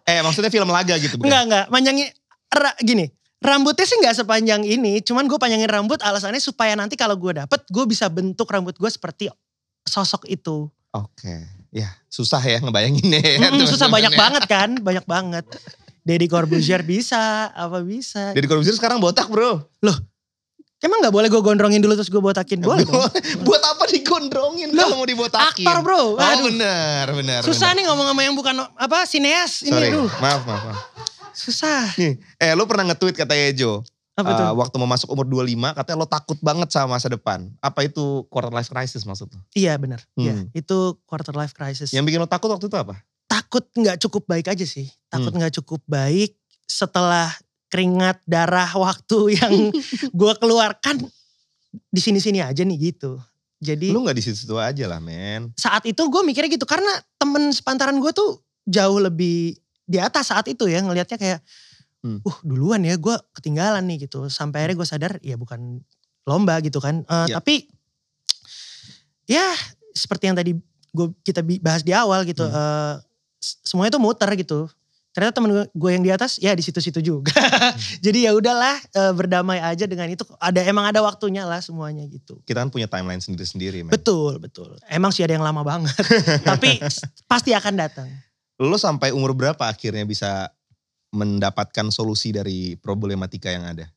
ya? Maksudnya film laga gitu bukan? Enggak. Manjangin, gini. Rambutnya sih gak sepanjang ini, cuman gue panjangin rambut alasannya supaya nanti kalau gue dapet, gue bisa bentuk rambut gue seperti sosok itu. Oke. Ya susah ya ngebayanginnya ya. Susah banyak banget kan, banyak banget. Deddy Corbuzier bisa, apa bisa. Deddy Corbuzier sekarang botak bro. Loh, emang gak boleh gue gondrongin dulu terus gue botakin? Boleh dong. Buat apa digondrongin kalau mau dibotakin? Aktor bro. Oh benar. Susah nih ngomong sama yang bukan sineas. Sorry, ini maaf. Susah. Nih, lo pernah nge-tweet katanya Jo. Apa tuh? Waktu mau masuk umur 25 katanya lo takut banget sama masa depan. Apa itu quarter life crisis maksud lo? Iya benar. Iya, itu quarter life crisis. Yang bikin lo takut waktu itu apa? Takut gak cukup baik aja sih. Takut gak cukup baik setelah keringat, darah, waktu yang gue keluarkan di sini-sini aja nih gitu. Jadi lu gak di situ aja lah men. Saat itu gue mikirnya gitu karena temen sepantaran gue tuh jauh lebih di atas saat itu ya, ngelihatnya kayak duluan ya gue ketinggalan nih gitu. Sampai akhirnya gue sadar ya bukan lomba gitu kan. Tapi ya seperti yang tadi kita bahas di awal gitu. Semuanya tuh muter gitu. Ternyata temen gue yang di atas ya di situ-situ juga. Jadi ya udahlah berdamai aja dengan itu. Emang ada waktunya lah semuanya gitu. Kita kan punya timeline sendiri-sendiri. Man. Betul. Emang sih ada yang lama banget. Tapi pasti akan datang. Lo sampai umur berapa akhirnya bisa mendapatkan solusi dari problematika yang ada?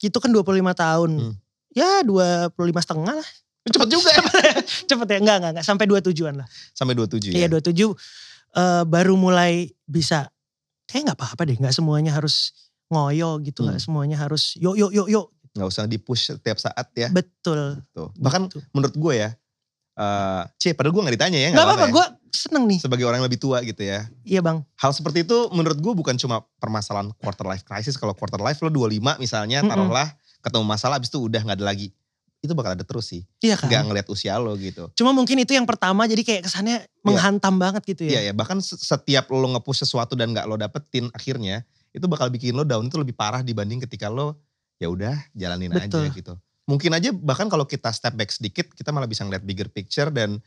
Itu kan 25 tahun. Ya 25 setengah lah. Cepet juga ya. Cepet ya, enggak. Sampai 27an lah. Sampai 27 ya? Iya 27. Baru mulai bisa, kayak gak apa-apa deh. Gak semuanya harus ngoyo gitu. Gak semuanya harus yuk. Gak usah di-push setiap saat ya. Betul. Bahkan menurut gue ya. Padahal gue gak ditanya ya. Gak apa-apa, gue seneng nih. Sebagai orang yang lebih tua gitu ya. Iya bang. Hal seperti itu menurut gue bukan cuma permasalahan quarter life crisis. Kalau quarter life lo 25 misalnya taruhlah ketemu masalah abis itu udah gak ada lagi. Itu bakal ada terus sih. Iya kan. Gak ngeliat usia lo gitu. Cuma mungkin itu yang pertama jadi kayak kesannya menghantam banget gitu ya. Iya bahkan setiap lo nge-push sesuatu dan gak lo dapetin akhirnya. Itu bakal bikin lo down itu lebih parah dibanding ketika lo ya udah jalanin aja gitu. Mungkin aja bahkan kalau kita step back sedikit kita malah bisa ngeliat bigger picture dan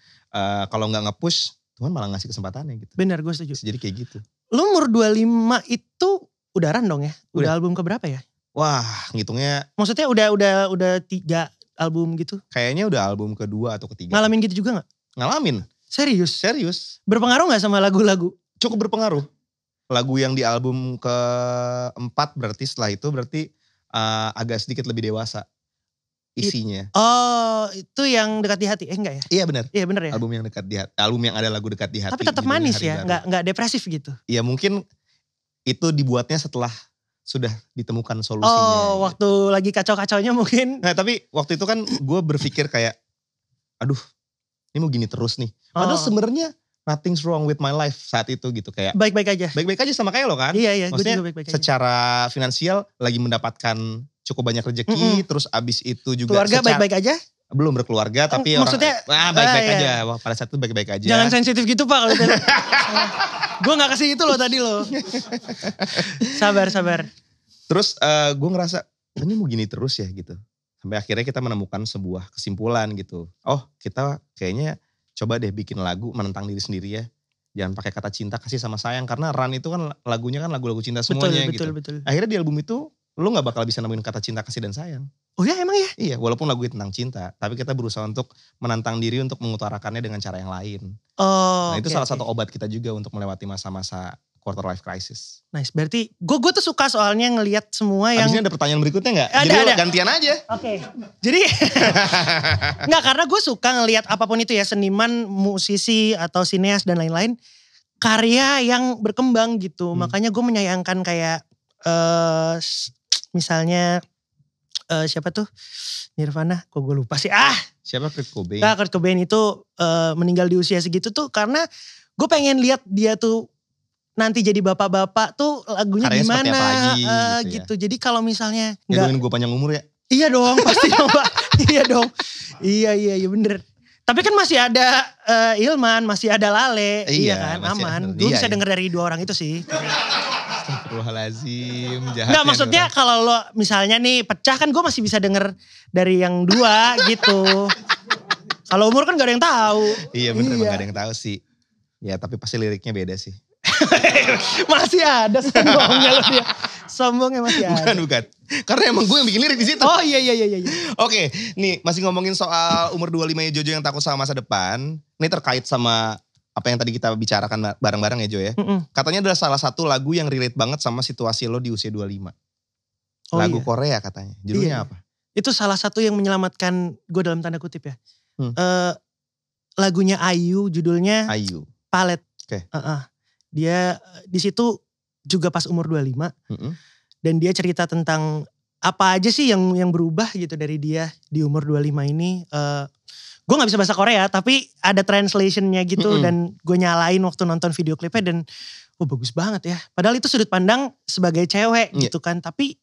kalau gak nge-push Tuhan malah ngasih kesempatannya gitu. Benar gue setuju. Jadi kayak gitu. Lo umur 25 itu udaran dong ya? Udah album keberapa ya? Wah ngitungnya. Maksudnya udah 3 album gitu? Kayaknya udah album kedua atau ketiga. Ngalamin gitu juga gak? Ngalamin. Serius. Berpengaruh gak sama lagu-lagu? Cukup berpengaruh. Lagu yang di album keempat berarti setelah itu berarti agak sedikit lebih dewasa isinya. Oh itu yang Dekat di Hati? Enggak ya? Iya benar. Iya benar ya? Album yang Dekat di Hati. Album yang ada lagu Dekat di Hati. Tapi tetap manis ya? Enggak depresif gitu? Iya mungkin itu dibuatnya setelah sudah ditemukan solusinya. Oh waktu lagi kacau-kacaunya mungkin. Nah tapi waktu itu kan gue berpikir kayak aduh ini mau gini terus nih. Padahal sebenarnya nothing's wrong with my life saat itu gitu kayak. Baik-baik aja. Baik-baik aja sama kayak lo kan. Iya maksudnya gue juga baik-baik aja. Secara finansial lagi mendapatkan cukup banyak rezeki. Terus abis itu juga. Keluarga baik-baik aja? Belum berkeluarga tapi maksudnya, baik-baik aja. Wah, pada saat itu baik-baik aja. Jangan sensitif gitu Pak kalau gue gak kasih itu loh tadi loh. Sabar. Terus gue ngerasa ini mau gini terus ya gitu. Sampai akhirnya kita menemukan sebuah kesimpulan gitu. Oh kita kayaknya coba deh bikin lagu menentang diri sendiri ya. Jangan pakai kata cinta, kasih sama sayang. Karena Run itu kan lagunya kan lagu-lagu cinta semuanya gitu. Betul. Akhirnya di album itu lu gak bakal bisa nemuin kata cinta, kasih dan sayang. Oh ya emang ya? Iya walaupun lagu tentang cinta. Tapi kita berusaha untuk menantang diri untuk mengutarakannya dengan cara yang lain. Oh, nah itu salah satu obat kita juga untuk melewati masa-masa quarter life crisis. Nice, berarti gue tuh suka soalnya ngelihat semua yang. Abis ini ada pertanyaan berikutnya gak? Ada. Jadi gantian aja. Oke. Jadi nggak karena gue suka ngelihat apapun itu ya seniman, musisi atau sineas dan lain-lain karya yang berkembang gitu. Makanya gue menyayangkan kayak misalnya siapa tuh Nirvana, kok gue lupa sih Siapa Kurt Cobain? Nah, Kurt Cobain itu meninggal di usia segitu tuh karena gue pengen lihat dia tuh nanti jadi bapak-bapak tuh lagunya karyanya gimana lagi, gitu. Jadi kalau misalnya ya doain gue panjang umur ya. Iya dong pasti dong Pak. Iya dong. Iya bener. Tapi kan masih ada Ilman, masih ada Lale. Iya kan aman. Gue bisa denger dari 2 orang itu sih. Astagfirullahaladzim. Jahat. Nggak maksudnya kalau lo misalnya nih pecah kan gue masih bisa denger dari yang 2 gitu. Kalau umur kan gak ada yang tahu. Iya bener emang gak ada yang tahu sih. Ya tapi pasti liriknya beda sih. Masih ada bohongnya lo dia. Sombongnya masih ada. Bukan. Karena emang gue yang bikin lirik di situ. Oh iya. Oke, nih masih ngomongin soal umur 25 Jojo yang takut sama masa depan. Ini terkait sama apa yang tadi kita bicarakan bareng-bareng ya Jo ya. Katanya adalah salah satu lagu yang relate banget sama situasi lo di usia 25. Lagu Korea katanya. Judulnya apa? Itu salah satu yang menyelamatkan gue dalam tanda kutip ya. Lagunya IU, judulnya IU. Palet. Oke. Dia di situ juga pas umur 25. Dan dia cerita tentang apa aja sih yang berubah gitu dari dia di umur 25 ini. Gue gak bisa bahasa Korea tapi ada translationnya gitu. Dan gue nyalain waktu nonton video klipnya dan bagus banget ya. Padahal itu sudut pandang sebagai cewek gitu kan. Tapi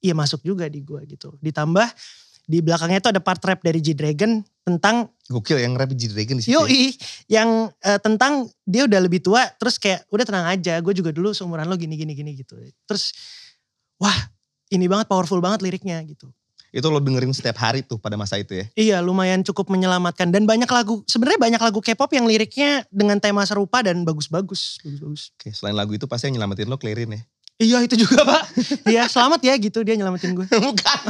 ya masuk juga di gue gitu. Ditambah di belakangnya itu ada part rap dari G-Dragon tentang gokil yang rap G-Dragon di situ. Yoi, yang tentang dia udah lebih tua terus kayak udah tenang aja, gue juga dulu seumuran lo gini gitu. Terus wah, ini banget powerful banget liriknya gitu. Itu lo dengerin setiap hari tuh pada masa itu ya? Iya, lumayan cukup menyelamatkan dan sebenarnya banyak lagu K-pop yang liriknya dengan tema serupa dan bagus-bagus. Oke, selain lagu itu pasti yang nyelamatin lo Clarin ya? Iya itu juga Pak. Iya selamat ya gitu dia nyelamatin gue. Bukan.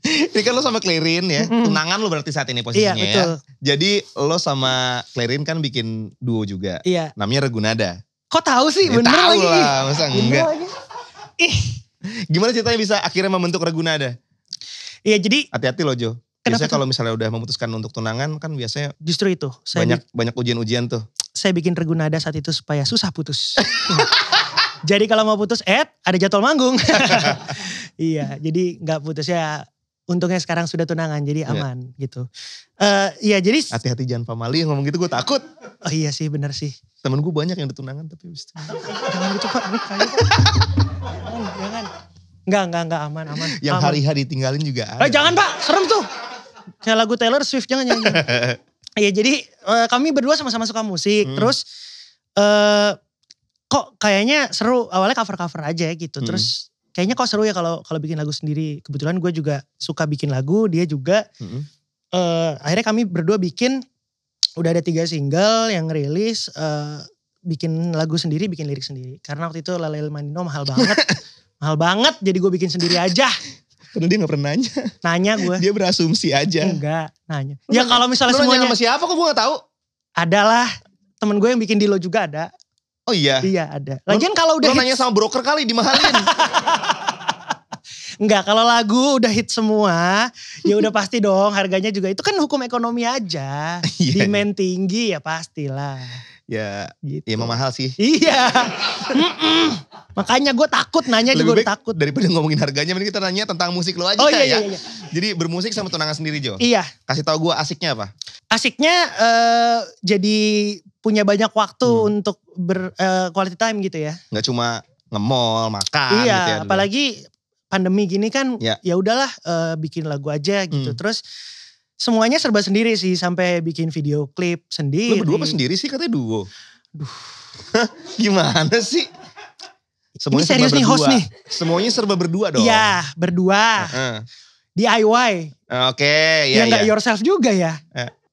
Ini kan lo sama Clarin ya, tunangan lo berarti saat ini posisinya betul. Ya. Jadi lo sama Clarin kan bikin duo juga. Iya. Namanya Regunada. Kok tahu sih? Ya, bener tahu lagi. lah, masa enggak. Ih. Gimana ceritanya bisa akhirnya membentuk Regunada? Iya jadi. Hati-hati lo Jo. Biasanya kalau misalnya udah memutuskan untuk tunangan kan biasanya. Justru itu. Banyak ujian-ujian tuh. Saya bikin Regunada saat itu supaya susah putus. Jadi kalau mau putus ada jadwal manggung. Iya jadi gak putus ya. Untungnya sekarang sudah tunangan jadi aman gitu. Iya jadi. Hati-hati jangan pamali ngomong gitu gue takut. Oh iya sih benar sih. Temen gue banyak yang udah tunangan tapi. Jangan gitu Pak. Jangan. Enggak aman. Yang aman. hari-hari ditinggalin juga ada. Jangan Pak serem tuh. Kayak lagu Taylor Swift jangan. Iya jadi kami berdua sama-sama suka musik. Terus kok kayaknya seru awalnya cover-cover aja gitu. Terus kayaknya kok seru ya kalau bikin lagu sendiri. Kebetulan gue juga suka bikin lagu, dia juga. Akhirnya kami berdua bikin, udah ada 3 single yang rilis. Bikin lagu sendiri, bikin lirik sendiri. Karena waktu itu Lalel Manino mahal banget. Mahal banget jadi gue bikin sendiri aja. Karena dia gak pernah nanya. Nanya gue. Dia berasumsi aja. Enggak, nanya. Ya kalau misalnya semuanya. Nanya sama siapa kok gue gak tahu? Adalah, temen gue yang bikin Dilo juga ada. Oh iya? Iya ada. Lagian kalau udah hits. Lo nanya sama broker kali dimahalin. Enggak, kalau lagu udah hit semua, ya udah pasti dong harganya juga. Itu kan hukum ekonomi aja. Demand tinggi ya pastilah. Ya, gitu. Ya emang mahal sih. Iya. Makanya gue takut nanya juga udah takut. Daripada ngomongin harganya, mending kita nanya tentang musik lo aja iya. Jadi bermusik sama tunangan sendiri Jo. Iya. Kasih tahu gue asiknya apa? Asiknya jadi punya banyak waktu untuk quality time gitu ya. Gak cuma nge-mall, makan iya, gitu ya. Apalagi pandemi gini kan ya udahlah bikin lagu aja gitu. Terus semuanya serba sendiri sih sampai bikin video klip sendiri. Lo berdua apa sendiri sih katanya duo? Gimana sih? Semuanya ini serius nih host nih. Semuanya serba berdua dong. Iya berdua. DIY. Oke. Ya gak yourself juga ya.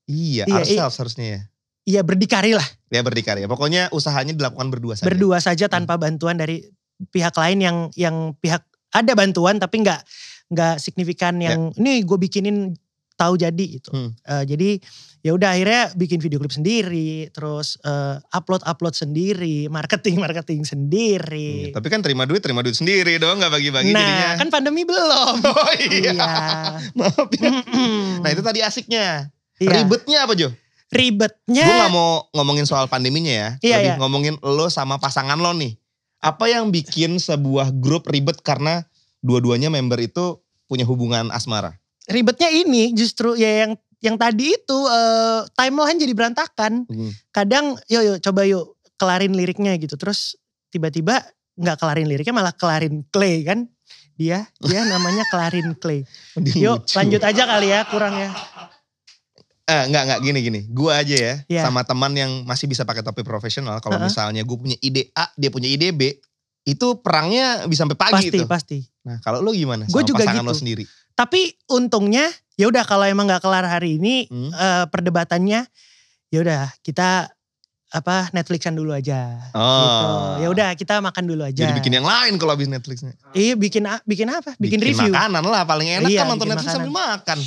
Iya ourselves harusnya ya. Iya berdikari lah. Ya berdikari. Pokoknya usahanya dilakukan berdua saja. Berdua saja tanpa bantuan dari pihak lain yang pihak ada bantuan tapi gak signifikan yang ini gue bikinin tahu jadi gitu. Jadi ya udah akhirnya bikin video klip sendiri, terus upload sendiri, marketing sendiri. Tapi kan terima duit sendiri dong, nggak bagi-bagi jadinya. Kan pandemi belum. Oh iya. Maaf ya. Nah itu tadi asiknya. Iya. Ribetnya apa Jo? Ribetnya. Gue gak mau ngomongin soal pandeminya ya. Iya. Ngomongin lo sama pasangan lo nih. Apa yang bikin sebuah grup ribet karena dua-duanya member itu punya hubungan asmara? Ribetnya ini justru ya yang tadi itu timeline jadi berantakan. Kadang coba kelarin liriknya gitu. Terus tiba-tiba gak kelarin liriknya malah kelarin Clay kan. Dia namanya kelarin Clay. Yuk lanjut aja kali ya kurang ya. Enggak gini. Gue aja ya sama teman yang masih bisa pakai topi profesional. Kalau misalnya gue punya ide A, dia punya ide B. Itu perangnya bisa sampai pagi itu. Pasti. Nah kalau lo gimana sama juga pasangan gitu. Lo sendiri? Tapi untungnya ya udah kalau emang nggak kelar hari ini perdebatannya ya udah kita Netflixan dulu aja. Oh. Gitu. Ya udah kita makan dulu aja. Jadi bikin yang lain kalau habis Netflixnya. Iya bikin apa? Bikin review. Makanan lah paling enak Iya, kan nonton bikin Netflix makanan. sambil makan.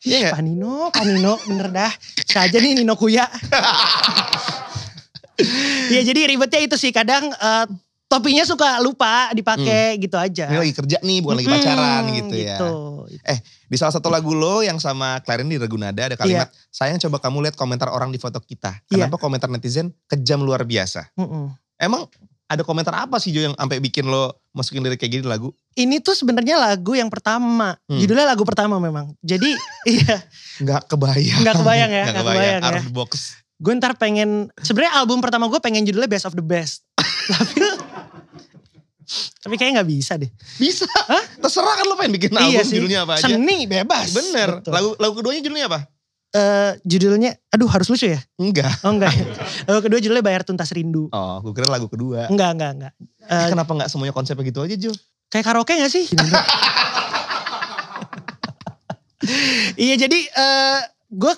Iya Iya Panino bener dah. Saja nih Nino Kuya. Iya jadi ribetnya itu sih kadang topinya suka lupa dipakai gitu aja. Ini lagi kerja nih bukan lagi pacaran gitu ya. Di salah satu lagu lo yang sama Clarin di Ragunada ada kalimat, sayang coba kamu lihat komentar orang di foto kita. Kenapa komentar netizen kejam luar biasa. Emang ada komentar apa sih Jo yang sampai bikin lo masukin lirik kayak gini di lagu? Ini tuh sebenarnya lagu yang pertama. Judulnya lagu pertama memang. Jadi iya. Gak kebayang. Gak kebayang ya. Gak kebayang Out ya. of the box. Gue ntar pengen, sebenarnya album pertama gue pengen judulnya Best of the Best. Tapi kayaknya gak bisa deh. Bisa. Hah? Terserah kan lo pengen bikin album judulnya apa aja. Seni bebas. Bener. Lagu keduanya judulnya apa? Judulnya, aduh harus lucu ya? Enggak. Oh enggak. Lagu kedua judulnya Bayar Tuntas Rindu. Oh gue kira lagu kedua. Enggak. Kenapa gak semuanya konsepnya gitu aja Jo? Kayak karaoke gak sih? Iya jadi gue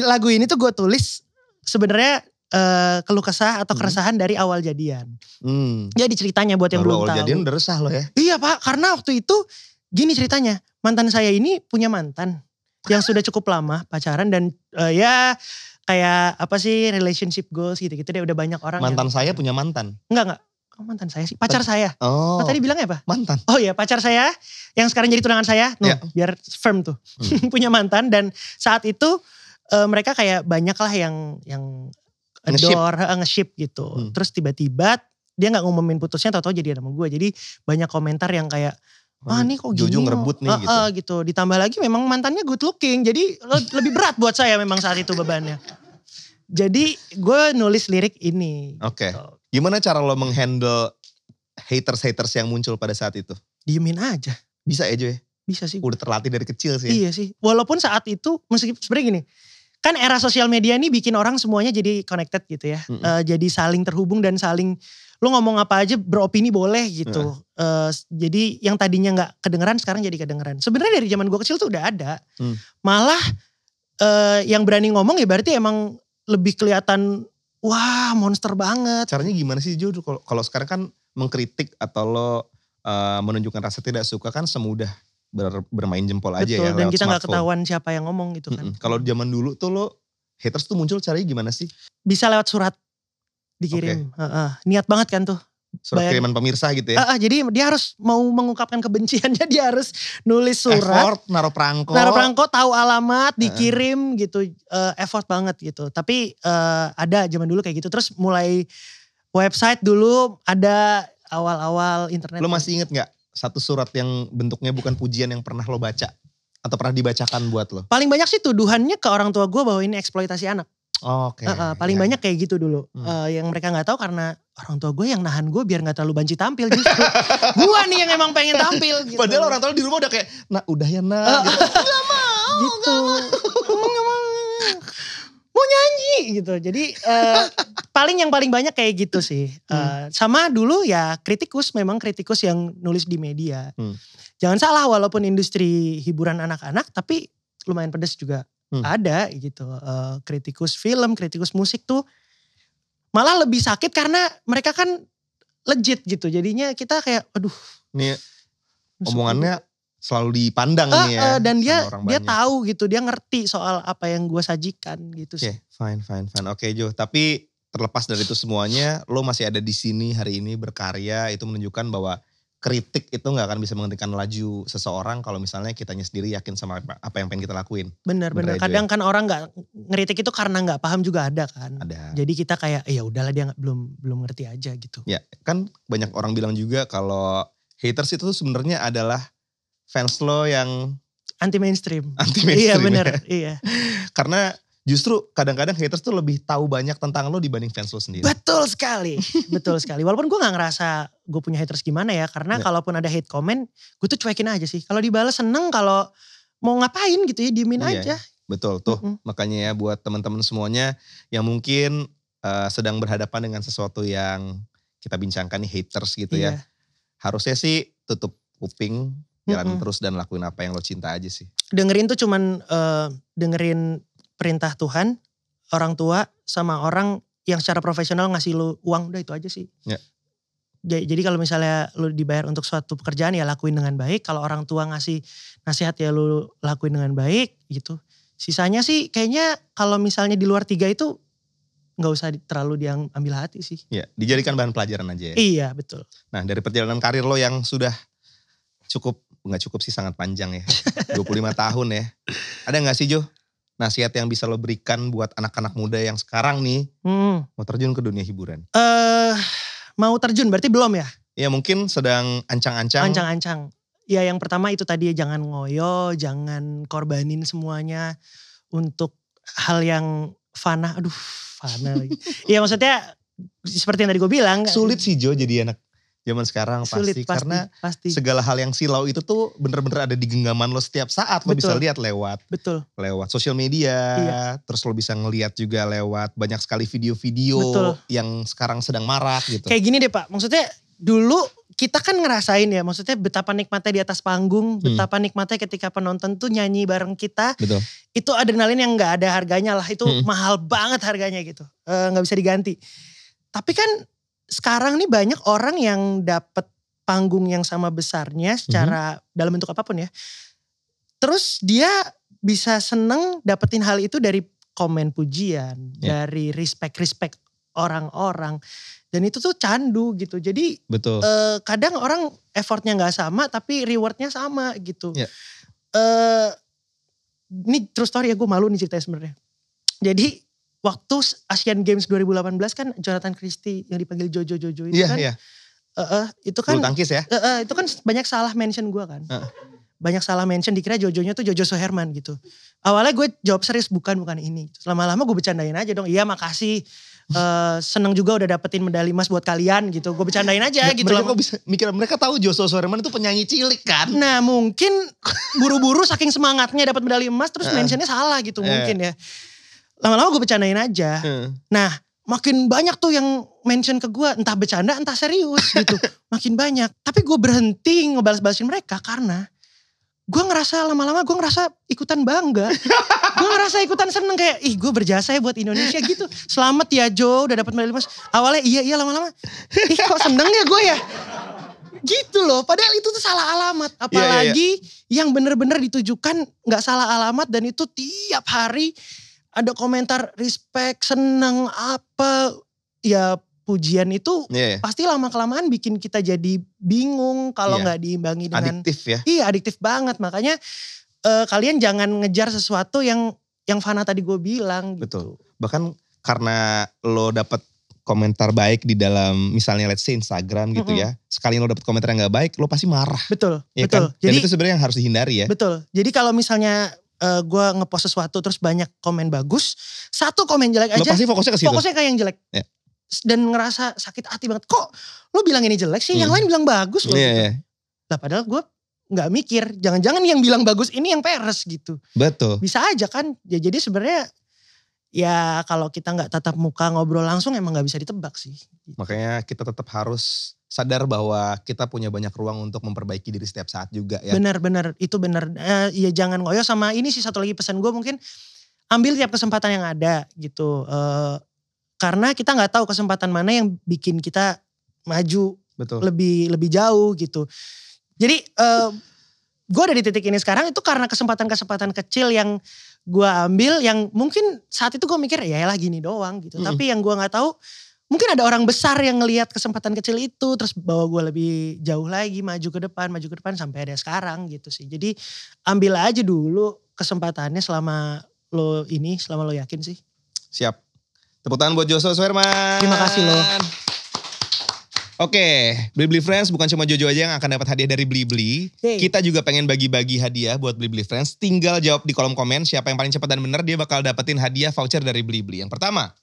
lagu ini tuh gue tulis sebenarnya keluh kesah atau keresahan dari awal jadian. Jadi ceritanya buat yang belum tahu. Awal jadian udah resah lo ya? Iya Pak, karena waktu itu gini ceritanya. Mantan saya ini punya mantan yang sudah cukup lama pacaran dan ya kayak apa sih relationship goals gitu-gitu deh udah banyak orang. Mantan saya punya mantan? Enggak. Oh, mantan saya sih, pacar saya. Oh. Tadi bilangnya apa? Mantan. Oh iya, pacar saya yang sekarang jadi tunangan saya. Biar firm tuh. Punya mantan dan saat itu mereka kayak banyak lah yang adore, nge-ship gitu. Terus tiba-tiba dia gak ngumumin putusnya tau-tau jadi sama gue. Jadi banyak komentar yang kayak, nih kok gini. Jojo ngerebut nih gitu. Ditambah lagi memang mantannya good looking. Jadi lebih berat buat saya memang saat itu bebannya. Jadi gue nulis lirik ini. Oke. Gitu. Gimana cara lo menghandle haters yang muncul pada saat itu? Diemin aja. Bisa ya Jo ya? Bisa sih. Udah terlatih dari kecil sih. Iya sih. Walaupun saat itu, sebenarnya gini. Kan era sosial media ini bikin orang semuanya jadi connected gitu ya. Jadi saling terhubung dan saling, lo ngomong apa aja beropini boleh gitu. Jadi yang tadinya gak kedengeran sekarang jadi kedengeran. Sebenarnya dari zaman gue kecil tuh udah ada. Malah yang berani ngomong ya berarti emang lebih kelihatan wah monster banget. Caranya gimana sih Jo? Kalau sekarang kan mengkritik atau lo menunjukkan rasa tidak suka kan semudah bermain jempol aja. Betul, ya. Dan kita smartphone. gak ketahuan siapa yang ngomong gitu kan. Kalau zaman dulu tuh lo haters tuh muncul caranya gimana sih? Bisa lewat surat dikirim. Niat banget kan tuh. Surat kiriman pemirsa gitu ya? Jadi dia harus mau mengungkapkan kebenciannya, dia harus nulis surat. Effort, naruh perangko, tahu alamat, dikirim gitu. Effort banget gitu. Tapi ada zaman dulu kayak gitu. Terus mulai website dulu ada awal-awal internet. Lo masih inget gak satu surat yang bentuknya bukan pujian yang pernah lo baca? Atau pernah dibacakan buat lo? Paling banyak sih tuduhannya ke orang tua gue bahwa ini eksploitasi anak. Oke. Paling banyak kayak gitu dulu. Yang mereka gak tahu karena orang tua gue yang nahan gue biar gak terlalu banci tampil justru. Gue nih yang emang pengen tampil gitu. Padahal orang tua di rumah udah kayak, udah ya gitu. Gak mau. Gitu. Gak mau. Mau nyanyi gitu. Jadi yang paling banyak kayak gitu sih. Sama dulu ya kritikus yang nulis di media. Jangan salah walaupun industri hiburan anak-anak tapi lumayan pedes juga. Ada gitu, kritikus film, kritikus musik tuh malah lebih sakit karena mereka kan legit gitu. Jadinya kita kayak aduh. Nih omongannya selalu dipandang nih ya. Dan dia tahu gitu, dia ngerti soal apa yang gue sajikan gitu sih. Fine. Oke Jo, tapi terlepas dari itu semuanya, lo masih ada di sini hari ini berkarya, itu menunjukkan bahwa kritik itu gak akan bisa menghentikan laju seseorang kalau misalnya kitanya sendiri yakin sama apa yang pengen kita lakuin. Bener. Kadang kan orang gak ngeritik itu karena gak paham juga ada kan. Ada. Jadi kita kayak ya udahlah dia belum ngerti aja gitu. Ya kan banyak orang bilang juga kalau haters itu sebenarnya adalah fans lo yang anti mainstream. Ya. Iya bener. Iya. Karena justru kadang-kadang haters tuh lebih tahu banyak tentang lo dibanding fans lo sendiri. Betul sekali. Walaupun gue gak ngerasa gue punya haters gimana ya. Karena kalaupun ada hate comment, gue tuh cuekin aja sih. Kalau dibalas seneng, kalau mau ngapain gitu ya diemin aja. Betul tuh. Makanya ya buat teman-teman semuanya yang mungkin sedang berhadapan dengan sesuatu yang kita bincangkan nih haters gitu ya. Harusnya sih tutup kuping, jalan terus dan lakuin apa yang lo cinta aja sih. Dengerin tuh cuman dengerin perintah Tuhan, orang tua sama orang yang secara profesional ngasih lu uang, udah itu aja sih. Ya. Jadi kalau misalnya lu dibayar untuk suatu pekerjaan ya lakuin dengan baik. Kalau orang tua ngasih nasihat ya lu lakuin dengan baik gitu. Sisanya sih kayaknya kalau misalnya di luar 3 itu gak usah terlalu diambil hati sih. Iya, dijadikan bahan pelajaran aja ya. Iya betul. Nah dari perjalanan karir lo yang sudah gak cukup sih, sangat panjang ya. 25 tahun ya. Ada gak sih Jo nasihat yang bisa lo berikan buat anak-anak muda yang sekarang nih mau terjun ke dunia hiburan? Mau terjun berarti belum ya? Ya mungkin sedang ancang-ancang. Ancang-ancang. Ya yang pertama itu tadi jangan ngoyo, jangan korbanin semuanya untuk hal yang fana. Aduh fana lagi. Ya maksudnya seperti yang tadi gue bilang. Sulit sih Jo jadi anak zaman sekarang sulit, karena pasti. Segala hal yang silau itu tuh bener-bener ada di genggaman lo setiap saat. Lo bisa lihat lewat sosial media, terus lo bisa ngelihat juga lewat banyak sekali video-video yang sekarang sedang marak gitu. Kayak gini deh Pak, maksudnya dulu kita kan ngerasain ya, maksudnya betapa nikmatnya di atas panggung, betapa nikmatnya ketika penonton tuh nyanyi bareng kita. Betul. Itu adrenalin yang gak ada harganya lah, itu mahal banget harganya gitu, gak bisa diganti. Tapi kan sekarang nih banyak orang yang dapet panggung yang sama besarnya secara dalam bentuk apapun ya. Terus dia bisa seneng dapetin hal itu dari komen pujian, dari respect orang-orang. Dan itu tuh candu gitu. Jadi kadang orang effortnya gak sama tapi rewardnya sama gitu. Ini true story ya, gue malu nih ceritanya sebenarnya. Jadi waktu Asian Games 2018 kan Jonathan Christie yang dipanggil Jojo itu kan. Itu kan. Bulu tangkis ya. Itu kan banyak salah mention gue kan. Banyak salah mention, dikira Jojonya tuh Jojo Soherman gitu. Awalnya gue jawab serius, bukan ini. Lama-lama gue bercandain aja dong. Iya makasih. Seneng juga udah dapetin medali emas buat kalian gitu. Gue bercandain aja gitu. Mereka kok bisa mikir, mereka tahu Jojo Soherman itu penyanyi cilik kan. Nah mungkin buru-buru saking semangatnya dapat medali emas terus mentionnya salah gitu mungkin ya. Lama-lama gue bercandain aja. Nah makin banyak tuh yang mention ke gue, entah bercanda entah serius gitu. Makin banyak. Tapi gue berhenti ngebalas-balasin mereka karena gue ngerasa lama-lama gue ngerasa ikutan bangga. Gue ngerasa ikutan seneng kayak, ih gue berjasa ya buat Indonesia gitu. Selamat ya Jo udah dapat medali emas. Awalnya iya lama-lama, ih kok seneng ya gue ya. Gitu loh, padahal itu tuh salah alamat. Apalagi yang bener-bener ditujukan gak salah alamat dan itu tiap hari ada komentar respect, seneng, apa. Ya pujian itu pasti lama-kelamaan bikin kita jadi bingung kalau gak diimbangi dengan. Adiktif ya. Iya adiktif banget, makanya kalian jangan ngejar sesuatu yang fana tadi gue bilang gitu. Betul, bahkan karena lo dapet komentar baik di dalam misalnya let's say Instagram gitu ya. Sekali lo dapet komentar yang gak baik, lo pasti marah. Betul, ya betul. Kan? Dan itu sebenarnya yang harus dihindari ya. Betul, jadi kalau misalnya gue ngepost sesuatu terus banyak komen bagus, satu komen jelek aja. Lo pasti fokusnya ke situ. Fokusnya kayak yang jelek. Dan ngerasa sakit hati banget. Kok lo bilang ini jelek sih, yang lain bilang bagus loh. Gitu. Lah padahal gue gak mikir, jangan-jangan yang bilang bagus ini yang peres gitu. Betul. Bisa aja kan, ya jadi sebenarnya ya kalau kita gak tatap muka ngobrol langsung emang gak bisa ditebak sih. Makanya kita tetap harus sadar bahwa kita punya banyak ruang untuk memperbaiki diri setiap saat juga ya. Benar-benar, itu benar. Ya jangan ngoyo, sama ini sih satu lagi pesan gue mungkin, ambil tiap kesempatan yang ada gitu. Karena kita gak tahu kesempatan mana yang bikin kita maju. Betul. Lebih jauh gitu. Jadi gue ada di titik ini sekarang itu karena kesempatan-kesempatan kecil yang gue ambil, yang mungkin saat itu gue mikir ya lah gini doang gitu. Tapi yang gue gak tahu, mungkin ada orang besar yang ngelihat kesempatan kecil itu terus bawa gue lebih jauh lagi, maju ke depan sampai ada sekarang gitu sih. Jadi ambil aja dulu kesempatannya selama lo yakin sih. Siap. Tepuk tangan buat Jojo Soherman. Terima kasih lo. Oke, Blibli Friends bukan cuma Jojo aja yang akan dapat hadiah dari Blibli. Kita juga pengen bagi-bagi hadiah buat Blibli Friends. Tinggal jawab di kolom komen siapa yang paling cepat dan benar, dia bakal dapetin hadiah voucher dari Blibli. Yang pertama,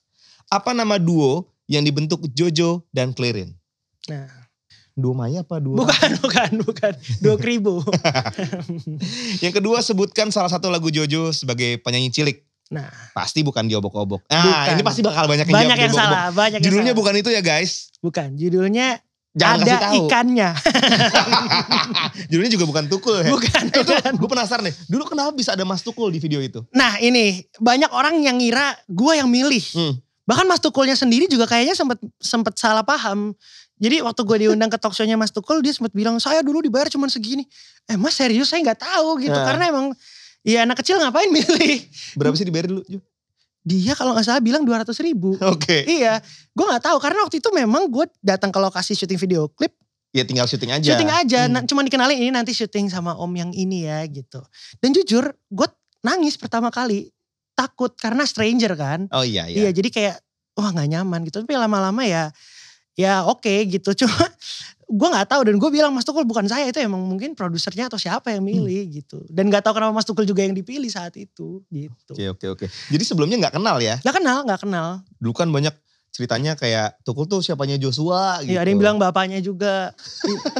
apa nama duo yang dibentuk Jojo dan Clarin? Nah, duo Maya apa duo? Bukan. Duo Kribo. Yang kedua, sebutkan salah satu lagu Jojo sebagai penyanyi cilik. Nah, pasti bukan diobok-obok. Nah, ini pasti bakal banyak yang jawab diobok-obok. Banyak yang Judulnya salah. Bukan itu ya guys. Bukan, judulnya Jangan ada kasih tahu. ikannya. Judulnya juga bukan tukul ya? Bukan. Gue penasaran nih, dulu kenapa bisa ada Mas Tukul di video itu? Nah ini, banyak orang yang ngira gue yang milih. Bahkan Mas Tukulnya sendiri juga kayaknya sempet salah paham. Jadi waktu gue diundang ke talk show-nya Mas Tukul, dia sempat bilang, saya dulu dibayar cuma segini. Mas serius, saya gak tahu gitu. Karena emang, ya anak kecil ngapain milih. Berapa sih dibayar dulu? Dia kalau gak salah bilang 200.000. Oke. Iya, gue gak tahu karena waktu itu memang gue datang ke lokasi syuting video klip. Ya tinggal syuting aja. Syuting aja, cuma dikenalin ini nanti syuting sama om yang ini ya gitu. Dan jujur, gue nangis pertama kali. Takut karena stranger kan. Oh iya. Iya, jadi kayak wah gak nyaman gitu. Tapi lama-lama ya oke gitu. Cuma gue gak tahu dan gue bilang Mas Tukul bukan saya, itu emang mungkin produsernya atau siapa yang milih gitu. Dan gak tahu kenapa Mas Tukul juga yang dipilih saat itu gitu. Oke. Jadi sebelumnya gak kenal ya? Gak kenal. Dulu kan banyak ceritanya kayak Tukul tuh siapanya Joshua gitu. Iya, ada yang bilang bapaknya juga.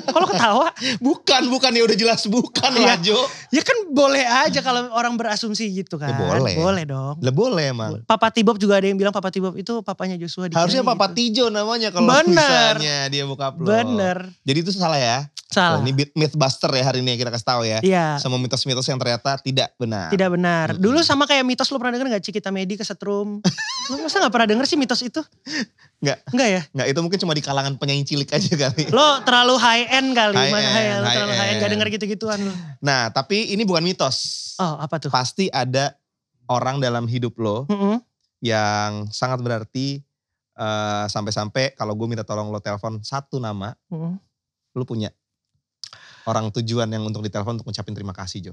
Kalau ketawa? Bukan ya udah jelas bukan lah Jo. Ya kan boleh aja kalau orang berasumsi gitu kan. Ya boleh. Boleh dong. Lah boleh emang. Papa Tibob juga ada yang bilang Papa Tibob itu papanya Joshua. Harusnya Papa gitu. Tijo namanya kalau misalnya dia buka upload. Bener. Jadi itu salah ya? Salah. Oh, ini Mythbuster ya hari ini kita kasih tahu ya. Iya. Sama mitos-mitos yang ternyata tidak benar. Tidak benar. Dulu sama kayak mitos, lu pernah denger gak Cikita Medi kesetrum? Lu masa gak pernah denger sih mitos itu? Enggak ya? Enggak, itu mungkin cuma di kalangan penyanyi cilik aja kali. Lo terlalu high end kali. High Terlalu high end. Gak denger gitu-gituan lo. Nah tapi ini bukan mitos. Oh apa tuh? Pasti ada orang dalam hidup lo yang sangat berarti sampai-sampai kalau gue minta tolong lo telepon satu nama. Lo punya orang tujuan yang untuk ditelepon untuk ngucapin terima kasih Jo.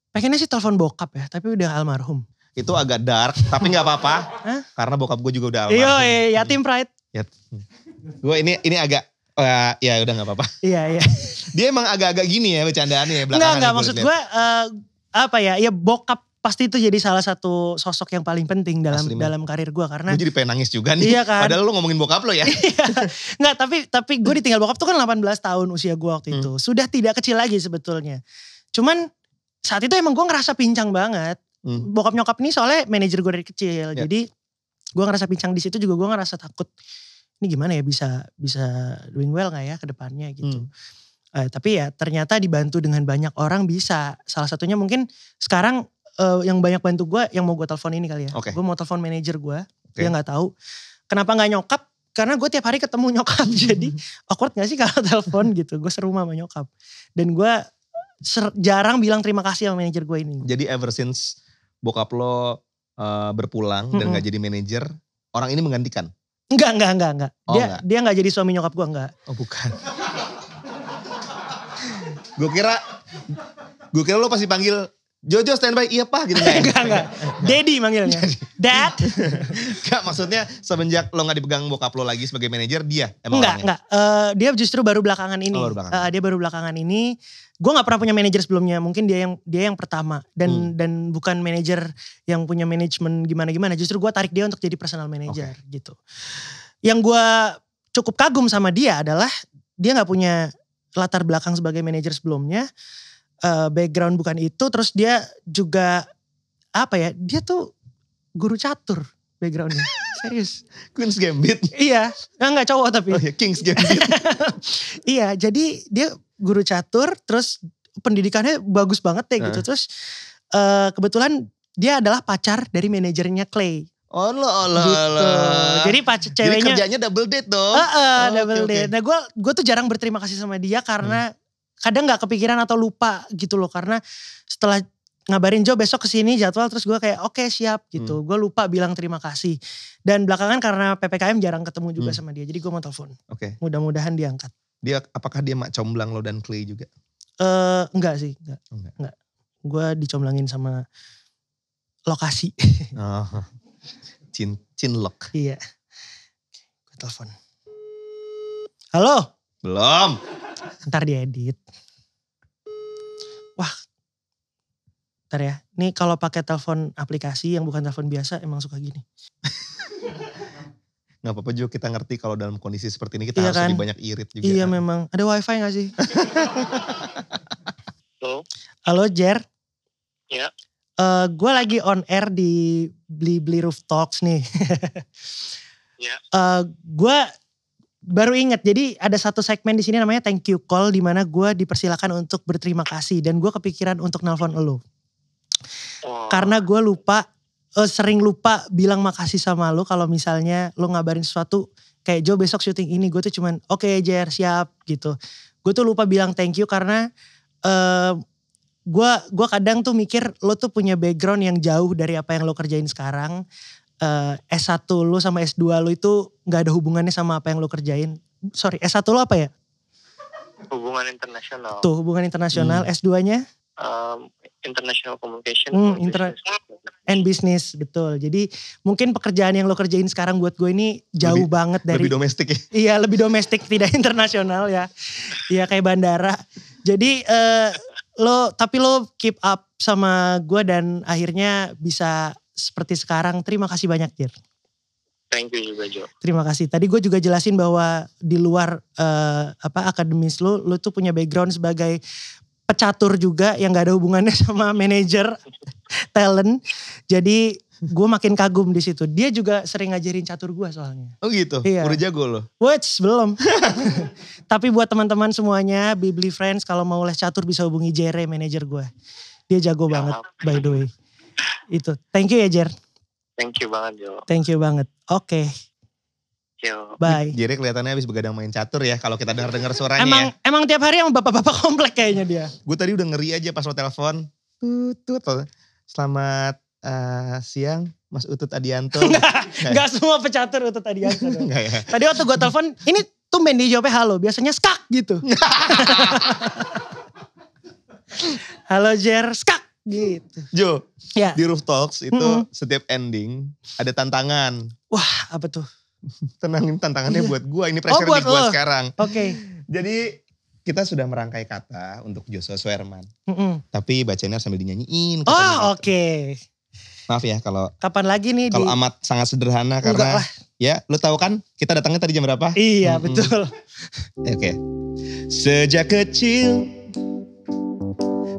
Pengennya sih telepon bokap ya, tapi udah almarhum. Itu agak dark, tapi gak apa-apa. Karena bokap gue juga udah almarhum. Iya, yatim pride. Gue ini agak, ya udah gak apa-apa. Iya. Dia emang agak-agak gini ya bercandaannya ya belakangan. Enggak, maksud gue ya bokap pasti itu jadi salah satu sosok yang paling penting dalam karir gue. Karena gue jadi pengen nangis juga nih. Iya kan? Padahal lu ngomongin bokap lo ya. Enggak, tapi gue ditinggal bokap tuh kan 18 tahun usia gue waktu itu. Sudah tidak kecil lagi sebetulnya. Cuman saat itu emang gue ngerasa pincang banget. Bokap nyokap ini soalnya manajer gue dari kecil. Jadi gue ngerasa pincang di situ juga, gue ngerasa takut. Ini gimana ya bisa doing well gak ya ke depannya gitu. Tapi ya ternyata dibantu dengan banyak orang bisa. Salah satunya mungkin sekarang yang banyak bantu gue yang mau gue telepon ini kali ya. Gue mau telepon manajer gue. Dia gak tahu. Kenapa gak nyokap? Karena gue tiap hari ketemu nyokap. Jadi awkward gak sih kalau telepon gitu. Gue serumah sama nyokap. Dan gue jarang bilang terima kasih sama manajer gue ini. Jadi ever since bokap lo berpulang dan gak jadi manajer, orang ini menggantikan? Enggak. Dia gak jadi suami nyokap gue, enggak. Oh bukan. Gue kira lo pasti panggil Jojo standby, iya pak gitu. Enggak. Daddy manggilnya. Dad. Enggak, maksudnya semenjak lo gak dipegang bokap lo lagi sebagai manajer, dia emang Enggak. Dia justru baru belakangan ini. Dia baru belakangan ini. Gue gak pernah punya manajer sebelumnya. Mungkin dia yang pertama. Dan bukan manajer yang punya manajemen gimana-gimana. Justru gue tarik dia untuk jadi personal manager gitu. Yang gue cukup kagum sama dia adalah dia gak punya latar belakang sebagai manajer sebelumnya. Background bukan itu, terus dia juga dia tuh guru catur backgroundnya. Serius. Queen's Gambit. Iya, enggak cowok tapi. Oh iya, King's Gambit. Iya, jadi dia guru catur, terus pendidikannya bagus banget ya gitu. Terus kebetulan dia adalah pacar dari manajernya Clay. Oh gitu. Jadi ceweknya. Jadi kerjanya double date dong. Double date. Nah gue tuh jarang berterima kasih sama dia karena kadang gak kepikiran atau lupa gitu loh. Karena setelah ngabarin Jo besok kesini jadwal, terus gue kayak oke, siap gitu. Gue lupa bilang terima kasih. Dan belakangan karena PPKM jarang ketemu juga sama dia. Jadi gue mau telepon. Mudah-mudahan dia angkat. Apakah dia mak comblang lo dan Clay juga? Enggak sih. Enggak. Gue dicomblangin sama lokasi. Cinlok. Iya. Gue telepon. Halo? Belum. Ntar diedit. Wah. Ntar ya. Ini kalau pakai telepon aplikasi yang bukan telepon biasa emang suka gini. Gak apa-apa juga, kita ngerti kalau dalam kondisi seperti ini kita harus lebih banyak irit juga. Iya memang. Ada wifi gak sih? Halo Jer. Ya. Gue lagi on air di Bli Roof Talks nih. Ya. baru inget. Jadi ada satu segmen di sini namanya thank you call, di mana gue dipersilakan untuk berterima kasih, dan gue kepikiran untuk nelpon lo. Karena gue sering lupa bilang makasih sama lo kalau misalnya lo ngabarin sesuatu kayak Jo besok syuting ini, gue tuh cuman oke, Jer siap gitu. Gue tuh lupa bilang thank you karena gue kadang tuh mikir lo tuh punya background yang jauh dari apa yang lo kerjain sekarang. S1 lo sama S2 lo itu gak ada hubungannya sama apa yang lo kerjain. Sorry, S1 lo apa ya? Hubungan internasional. Tuh, hubungan internasional. S2-nya? International Communication and Business, betul. Jadi mungkin pekerjaan yang lo kerjain sekarang buat gue ini jauh banget dari. Lebih domestik ya? Iya, lebih domestik, tidak internasional ya. Iya, kayak bandara. Jadi tapi lo keep up sama gue dan akhirnya bisa seperti sekarang. Terima kasih banyak, Jir. Thank you juga, Jo. Terima kasih. Tadi gue juga jelasin bahwa di luar akademis lo tuh punya background sebagai pecatur juga yang gak ada hubungannya sama manajer talent. Jadi gue makin kagum di situ. Dia juga sering ngajarin catur gue soalnya. Oh gitu? Iya. Udah jago loh? Wets, belum. Tapi buat teman-teman semuanya, Blibli Friends, kalau mau les catur bisa hubungi Jere, manajer gue. Dia jago banget, by the way. Itu. Thank you ya, Jer. Thank you banget, Jo. Thank you banget. Oke. Yo. Bye. Jere kelihatannya habis begadang main catur ya kalau kita dengar suaranya. Emang tiap hari sama bapak-bapak komplek kayaknya dia. Gue tadi udah ngeri aja pas lo telepon. Tutut. Selamat siang Mas Utut Adianto. Gak semua pecatur Utut Adianto. Enggak ya. Tadi waktu gue telepon, ini tumben dia jawabnya halo. Biasanya skak gitu. Halo Jer, skak gitu. Jo, ya. Di Roof Talks itu setiap ending ada tantangan. Wah, apa tuh? Tenangin tantangannya buat gue. Ini pressure buat gue sekarang. Oke. Jadi kita sudah merangkai kata untuk Joshua Suherman. Tapi bacanya sambil dinyanyiin. Oh oke. Maaf ya kalau. Kapan lagi nih? Kalau amat sangat sederhana karena. Ya lu tahu kan kita datangnya tadi jam berapa? Iya betul. Oke. Sejak kecil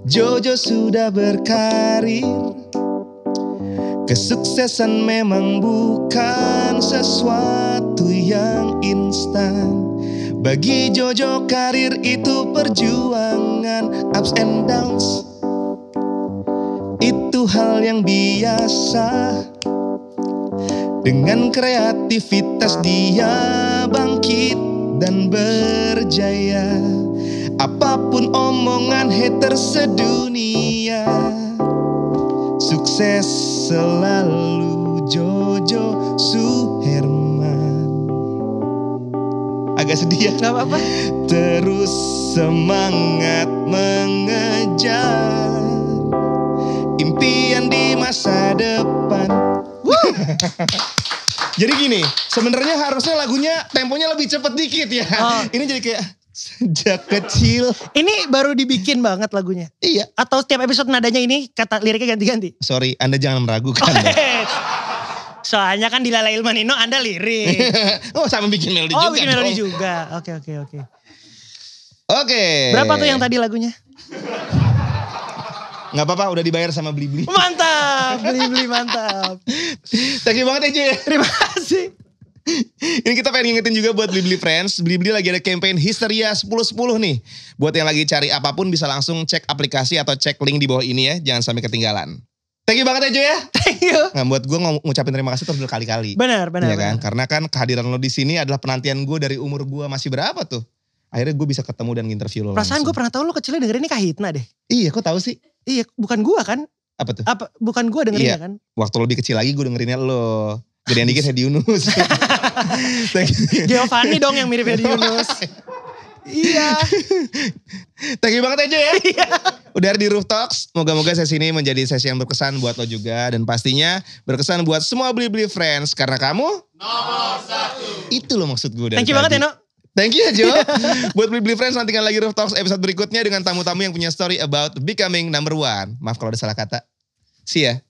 Jojo sudah berkarir. Kesuksesan memang bukan sesuatu yang instan. Bagi Jojo karir itu perjuangan, ups and downs. Itu hal yang biasa. Dengan kreativitas dia bangkit dan berjaya. Apapun omongan hater sedunia, sukses selalu Jojo Suherman. Agak sedih ya? Gak apa-apa. Terus semangat mengejar impian di masa depan. Jadi gini, sebenarnya harusnya lagunya temponya lebih cepet dikit ya. Ini jadi kayak sejak kecil. Ini baru dibikin banget lagunya? Iya. Atau setiap episode nadanya ini kata liriknya ganti-ganti? Sorry, Anda jangan meragukan. Soalnya kan di Lala Ilmanino Anda lirik. Oh sama bikin melodi juga. Oh bikin melodi juga. Oke. Oke. Berapa tuh yang tadi lagunya? Gak apa-apa, udah dibayar sama Blibli. Mantap, Blibli mantap. Thank you banget ya Cuy. Terima kasih. Ini kita pengen ngingetin juga buat Blibli Friends. Blibli lagi ada campaign Histeria 10-10 nih. Buat yang lagi cari apapun bisa langsung cek aplikasi atau cek link di bawah ini ya. Jangan sampai ketinggalan. Thank you banget ya Cuy ya. Thank you. Nah buat gue ngucapin terima kasih terus berkali-kali. Benar. Ya kan? Karena kan kehadiran lo di sini adalah penantian gue dari umur gue masih berapa tuh. Akhirnya gue bisa ketemu dan interview lo. Perasaan gue pernah tahu lo kecilnya dengerin ini Kahitna deh. Iya kok tahu sih? Iya bukan gue kan. Apa tuh? Bukan gue dengerinnya kan. Waktu lebih kecil lagi gue dengerinnya lo. Gedean dikit Hedi Yunus. Giovanni dong yang mirip Hedi Yunus. Iya. Thank you banget aja ya. Udah di Roof Talks. Moga-moga sesi ini menjadi sesi yang berkesan buat lo juga. Dan pastinya berkesan buat semua Blibli Friends. Karena kamu nomor 1. Itu loh maksud gue dari Thank you banget ya No. Thank you Jo. Buat Blibli Friends nantikan lagi Roof Talks episode berikutnya dengan tamu-tamu yang punya story about becoming number one. Maaf kalau ada salah kata. See ya.